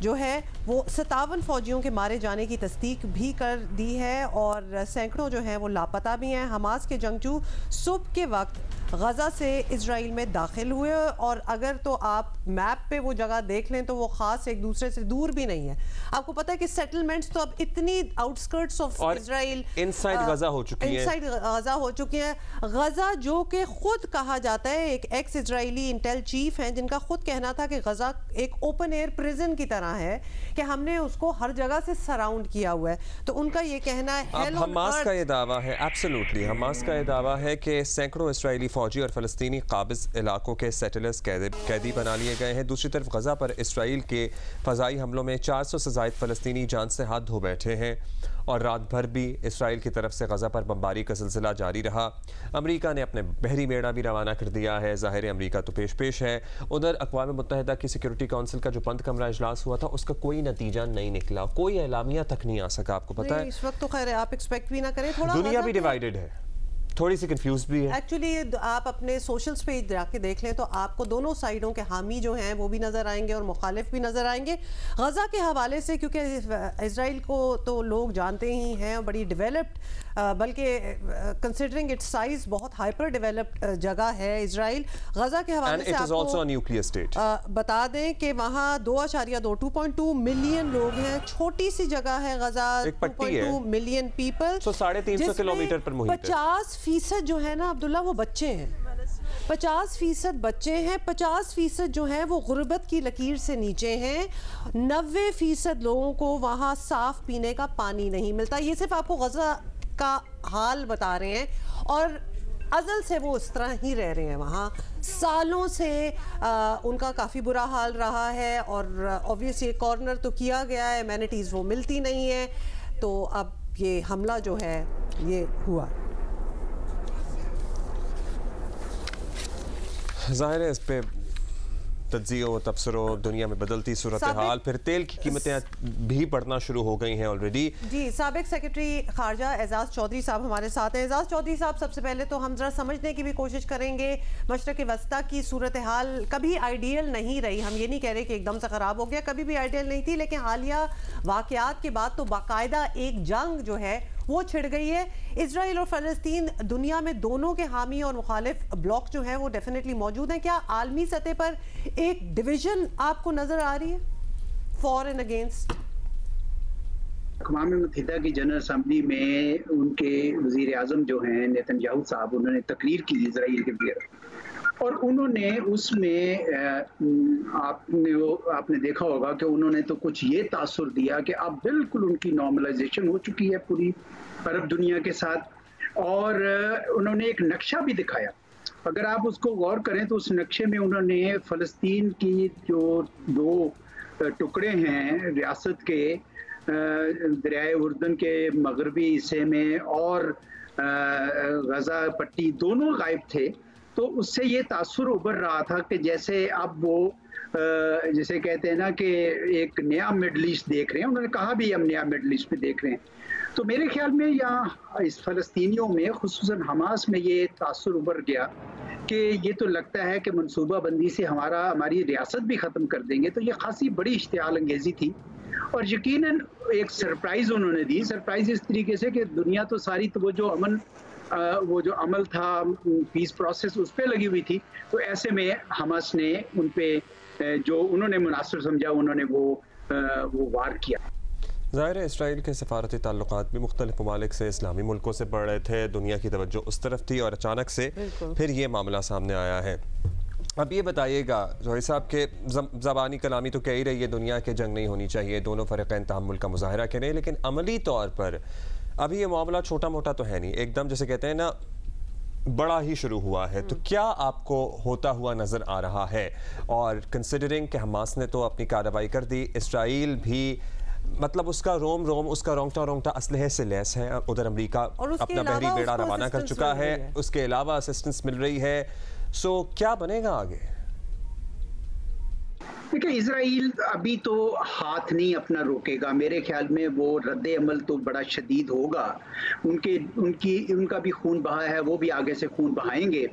जो है वो 57 फ़ौजियों के मारे जाने की तस्दीक भी कर दी है और सैकड़ों जो हैं वो लापता भी हैं। हमास के जंगजू सुबह के वक्त गज़ा से इजराइल में दाखिल हुए और अगर तो आप मैप पे वो जगह देख लें तो वो ख़ास एक दूसरे से दूर भी नहीं है। आपको पता है कि सेटलमेंट्स तो अब इतनी आउटस्कर्ट्स ऑफ इजराइल इनसाइड गज़ा हो चुकी है, इनसाइड गज़ा हो चुकी है। गज़ा जो कि खुद कहा जाता है, एक एक्स इजरायली इंटेल चीफ हैं जिनका खुद कहना था कि गज़ा एक ओपन एयर प्रिजन की तरह है कि हमने उसको हर जगह से सराउंड किया हुआ है। तो उनका ये कहना है, हमास का ये दावा है, एब्सोल्युटली हमास का ये दावा है कि सैकड़ों इसराइली फौजी और फ़लस्तीनी काबिज़ इलाकों के सेटलर्स कैदी बना लिए गए हैं। दूसरी तरफ गज़ा पर इसराइल के फ़ज़ाई हमलों में 400 से ज़ायद फ़लस्तीनी जान से हाथ धो बैठे हैं और रात भर भी इसराइल की तरफ से गज़ा पर बमबारी का सिलसिला जारी रहा। अमेरिका ने अपने बहरी बेड़ा भी रवाना कर दिया है। ज़ाहिर अमेरिका तो पेश है। उधर अक़वाम मुत्तहिदा की सिक्योरिटी काउंसिल का जो बंद कमरा इजलास हुआ था उसका कोई नतीजा नहीं निकला, कोई एलामिया तक नहीं आ सका। आपको पता है इस वक्त तो खैर आप एक्सपेक्ट भी ना करें, थोड़ा दुनिया भी डिवाइडेड है, थोड़ी सी कंफ्यूज भी है। एक्चुअली आप अपने सोशल्स पे जाके देख लें तो आपको दोनों साइडों के हामी जो हैं वो भी नज़र आएंगे और मुखालिफ भी नज़र आएंगे। गज़ा के हवाले से क्योंकि इजराइल को तो लोग जानते ही हैं, बड़ी डेवलप्ड, बल्कि कंसिडरिंग इट्स साइज बहुत हाइपर डेवलप्ड जगह है इजराइल। गज़ा के हवाले से आपको न्यूक्लियर स्टेट बता दें कि वहाँ 2.2 मिलियन लोग हैं। छोटी सी जगह है गज़ा, 2.2 मिलियन पीपल, 350 किलोमीटर पर मुहित है। 50% जो है ना अब्दुल्ला वो बच्चे हैं, 50% बच्चे हैं, 50% जो हैं वो गुर्बत की लकीर से नीचे हैं। 90% लोगों को वहाँ साफ पीने का पानी नहीं मिलता। ये सिर्फ आपको गज़ा का हाल बता रहे हैं और अज़ल से वो इस तरह ही रह रहे हैं वहाँ। सालों से उनका काफ़ी बुरा हाल रहा है और ऑब्वियसली कॉर्नर तो किया गया है, एमेनिटीज़ वो मिलती नहीं है। तो अब ये हमला जो है ये हुआ, ज़ाहिर है इस पे तज्जियो तबसरो, दुनिया में बदलती सूरत हाल, फिर तेल की कीमतें भी बढ़ना शुरू हो गई हैं ऑलरेडी। जी, साबिक सेक्रेटरी खारजा एजाज चौधरी साहब हमारे साथ हैं। एजाज चौधरी साहब, सबसे पहले तो हम ज़रा समझने की भी कोशिश करेंगे, मशरक़ वस्ता की सूरत हाल कभी आइडियल नहीं रही। हम ये नहीं कह रहे कि एकदम से ख़राब हो गया, कभी भी आइडियल नहीं थी, लेकिन हालिया वाक़यात के बाद तो बाकायदा एक जंग जो है वो छिड़ गई है। इजराइल और फ़लस्तीन दुनिया में दोनों के हामी और मुखालिफ ब्लॉक जो हैं वो डेफिनेटली मौजूद हैं। क्या आलमी सतह पर एक डिवीजन आपको नजर आ रही है फॉर एंड अगेंस्ट? अक़वाम मुत्तहिदा की जनरल असम्बली में उनके वज़ीर आज़म जो हैं नेतन्याहू साहब, उन्होंने तकरीर की इजराइल के लिए और उन्होंने उसमें आपने देखा होगा कि उन्होंने तो कुछ ये तासुर दिया कि अब बिल्कुल उनकी नॉर्मलाइजेशन हो चुकी है पूरी अरब दुनिया के साथ और उन्होंने एक नक्शा भी दिखाया। अगर आप उसको गौर करें तो उस नक्शे में उन्होंने फ़लस्तीन की जो 2 टुकड़े हैं रियासत के, दरियाए उर्दन के मगरबी हिस्से में और गज़ा पट्टी, दोनों गायब थे। तो उससे ये तासुर उभर रहा था कि जैसे अब वो जैसे कहते हैं ना कि एक नया मिडल ईस्ट देख रहे हैं। उन्होंने कहा भी हम नया मिडल ईस्ट में देख रहे हैं। तो मेरे ख्याल में यहाँ इस फ़लस्तीनियों में, खुसूसन हमास में, ये तासुर उभर गया कि ये तो लगता है कि मनसूबाबंदी से हमारी रियासत भी ख़त्म कर देंगे। तो ये खासी बड़ी इश्तियाल अंगेज़ी थी और यकीनन एक सरप्राइज़ उन्होंने दी। सरप्राइज़ इस तरीके से कि दुनिया तो सारी तो वो जो अमल था, पीस प्रोसेस, उस पर लगी हुई थी। तो ऐसे में हमास ने उन पे जो उन्होंने मुनासिब समझा उन्होंने वो वार किया। ज़ाहिर है इसराइल के सफारती ताल्लुकात भी मुख्तलिफ ममालिक से, इस्लामी मुल्कों से बढ़ रहे थे, दुनिया की तवज्जो उस तरफ थी और अचानक से फिर ये मामला सामने आया है। अब ये बताइएगा जोहरी साहब के ज़बानी कलामी तो कह ही रही है दुनिया के जंग नहीं होनी चाहिए, दोनों फ़रीक़ैन तहम्मुल का मुज़ाहरा करें, लेकिन अमली तौर पर अभी ये मामला छोटा मोटा तो है नहीं, एकदम जैसे कहते हैं ना बड़ा ही शुरू हुआ है। तो क्या आपको होता हुआ नज़र आ रहा है? और कंसिडरिंग कि हमास ने तो अपनी कार्रवाई कर दी, इसराइल भी मतलब उसका रोम उसका रोंगटा असलहे से लैस है, उधर अमेरिका अपना बहरी बेड़ा रवाना कर चुका है, उसके अलावा असिस्टेंस मिल रही है। सो क्या बनेगा आगे? देखिए, इजराइल अभी तो हाथ नहीं अपना रोकेगा। मेरे ख्याल में वो रद्द अमल तो बड़ा शदीद होगा। उनका भी खून बहा है, वो भी आगे से खून बहाएंगे।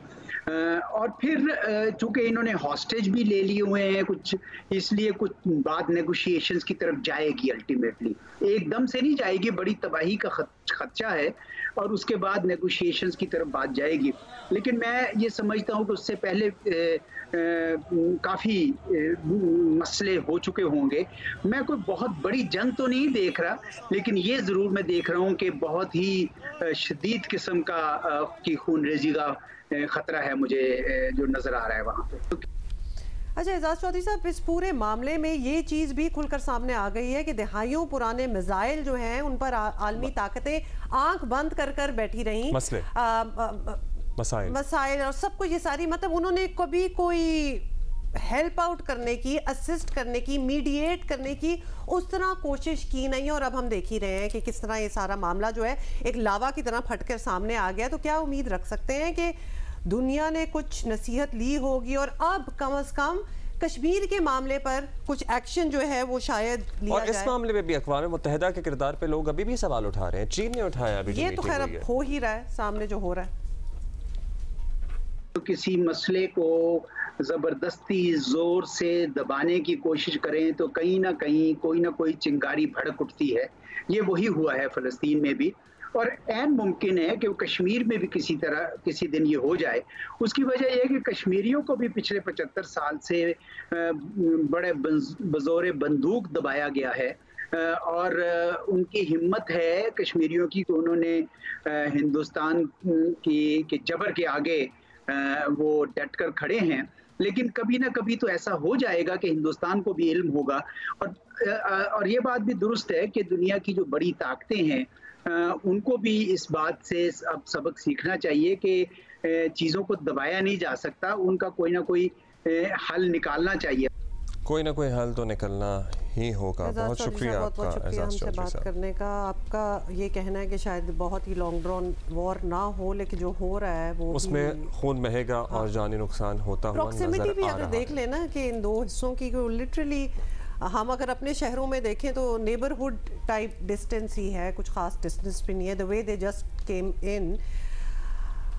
और फिर चूंकि इन्होंने हॉस्टेज भी ले लिए हुए हैं कुछ, इसलिए कुछ बात नेगोशिएशंस की तरफ जाएगी। अल्टीमेटली एकदम से नहीं जाएगी, बड़ी तबाही का खदशा है और उसके बाद नेगोशिएशंस की तरफ बात जाएगी। लेकिन मैं ये समझता हूँ कि उससे पहले काफ़ी मसले हो चुके होंगे। मैं कोई बहुत बड़ी जंग तो नहीं देख रहा, लेकिन ये ज़रूर मैं देख रहा हूँ कि बहुत ही शदीद किस्म की खून रेजी का खतरा है मुझे जो नज़र आ रहा है वहाँ पे। अच्छा एजाज चौधरी साहब, इस पूरे मामले में ये चीज़ भी खुलकर सामने आ गई है कि दहाइयों पुराने मिसाइल जो हैं उन पर आलमी ताकतें आंख बंद कर कर बैठी रहीं। मसाइल और सब कुछ, ये सारी मतलब उन्होंने कभी कोई हेल्प आउट करने की, असिस्ट करने की, मीडिएट करने की उस तरह कोशिश की नहीं। और अब हम देख ही रहे हैं कि किस तरह ये सारा मामला जो है एक लावा की तरह फटकर सामने आ गया। तो क्या उम्मीद रख सकते हैं कि दुनिया ने कुछ नसीहत ली होगी और अब कम से कम कश्मीर के मामले पर कुछ एक्शन जो है वो शायद लिया और इस मामले में भी अक़वाम मुत्तहिदा के किरदार पे लोग अभी भी सवाल उठा रहे हैं। चीन ने उठाया अभी, ये तो खैर अब हो ही रहा है, सामने जो हो रहा है। तो किसी मसले को जबरदस्ती जोर से दबाने की कोशिश करें तो कहीं ना कहीं कोई ना कोई चिंगारी भड़क उठती है। ये वही हुआ है फ़लस्तीन में भी, और ऐन मुमकिन है कि कश्मीर में भी किसी दिन ये हो जाए। उसकी वजह यह है कि कश्मीरियों को भी पिछले 75 साल से बड़े बज़ोरे बंदूक दबाया गया है और उनकी हिम्मत है कश्मीरियों की कि उन्होंने हिंदुस्तान के जबर के आगे वो डट कर खड़े हैं। लेकिन कभी ना कभी तो ऐसा हो जाएगा कि हिंदुस्तान को भी इल्म होगा। और ये बात भी दुरुस्त है कि दुनिया की जो बड़ी ताकतें हैं उनको भी इस बात से अब सबक सीखना चाहिए कि चीज़ों को दबाया नहीं जा सकता, उनका कोई ना कोई हल निकालना चाहिए। कोई ना कोई हल तो निकलना ही होगा। बहुत शुक्रिया आपका हमसे बात करने का। आपका ये कहना है कि शायद बहुत ही लॉन्ग ड्रॉन वॉर ना हो, लेकिन जो हो रहा है वो उसमें खून बहेगा और जानी नुकसान होता हुआ प्रॉक्सिमिटी भी अगर देख लेना कि इन दो हिस्सों की लिटरली हम अगर अपने शहरों में देखें तो नेबरहुड टाइप डिस्टेंस ही है, कुछ खास डिस्टेंस भी नहीं है। The way they just came in.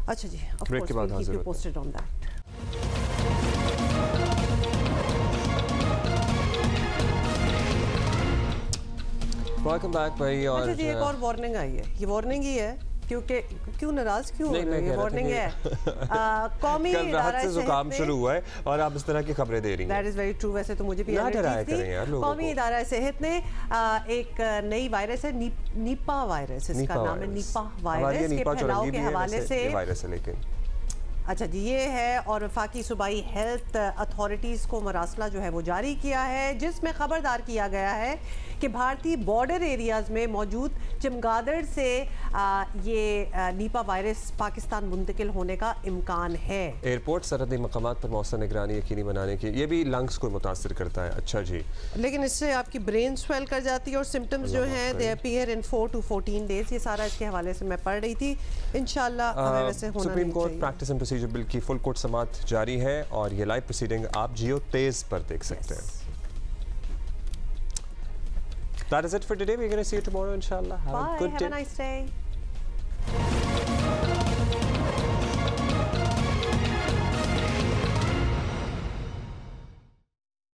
अच्छा जी, of course we keep you posted on that. Welcome back भाई। और अच्छा जी, एक और वार्निंग आई है। ये वार्निंग ही है क्योंकि क्यों नाराज क्यों हो रहे हो? ये वार्निंग है। कौमी इदारा जुकाम शुरू हुआ है और आप इस तरह की खबरें दे रही हैं। That is very true. वैसे तो मुझे भी एलर्जी थी। कौमी इदारा सेहत ने एक नई वायरस है, नीपा वायरस, इसका नाम है नीपा वायरस, के फैलाव के हवाले से वायरस है। लेकिन अच्छा जी, ये है और वफाकी सूबाई हेल्थ अथॉरिटीज़ को मरासला जो है वो जारी किया है, जिसमें खबरदार किया गया है कि भारतीय बॉर्डर एरियाज़ में मौजूद चमगादड़ से ये नीपा वायरस पाकिस्तान मुंतकिल होने का इम्कान है। एयरपोर्ट सरहदी मकामात पर मौसम निगरानी यकीनी बनाने की, ये भी लंग्स को मुतासर करता है। अच्छा जी, लेकिन इससे आपकी ब्रेन स्वेल कर जाती है और सिम्टम्स जो हैं दे अपीयर इन 4 to 14 डेज। ये सारा इसके हवाले से मैं पढ़ रही थी। इंशाल्लाह हमें वैसे होना supreme Court Practice and Procedure Bill की फुल कोर्ट समाअत जारी है और ये लाइव प्रोसीडिंग आप जियो तेज पर देख सकते हैं। That is it for today. We're going to see you tomorrow, inshallah. Have a good day. Have a nice day.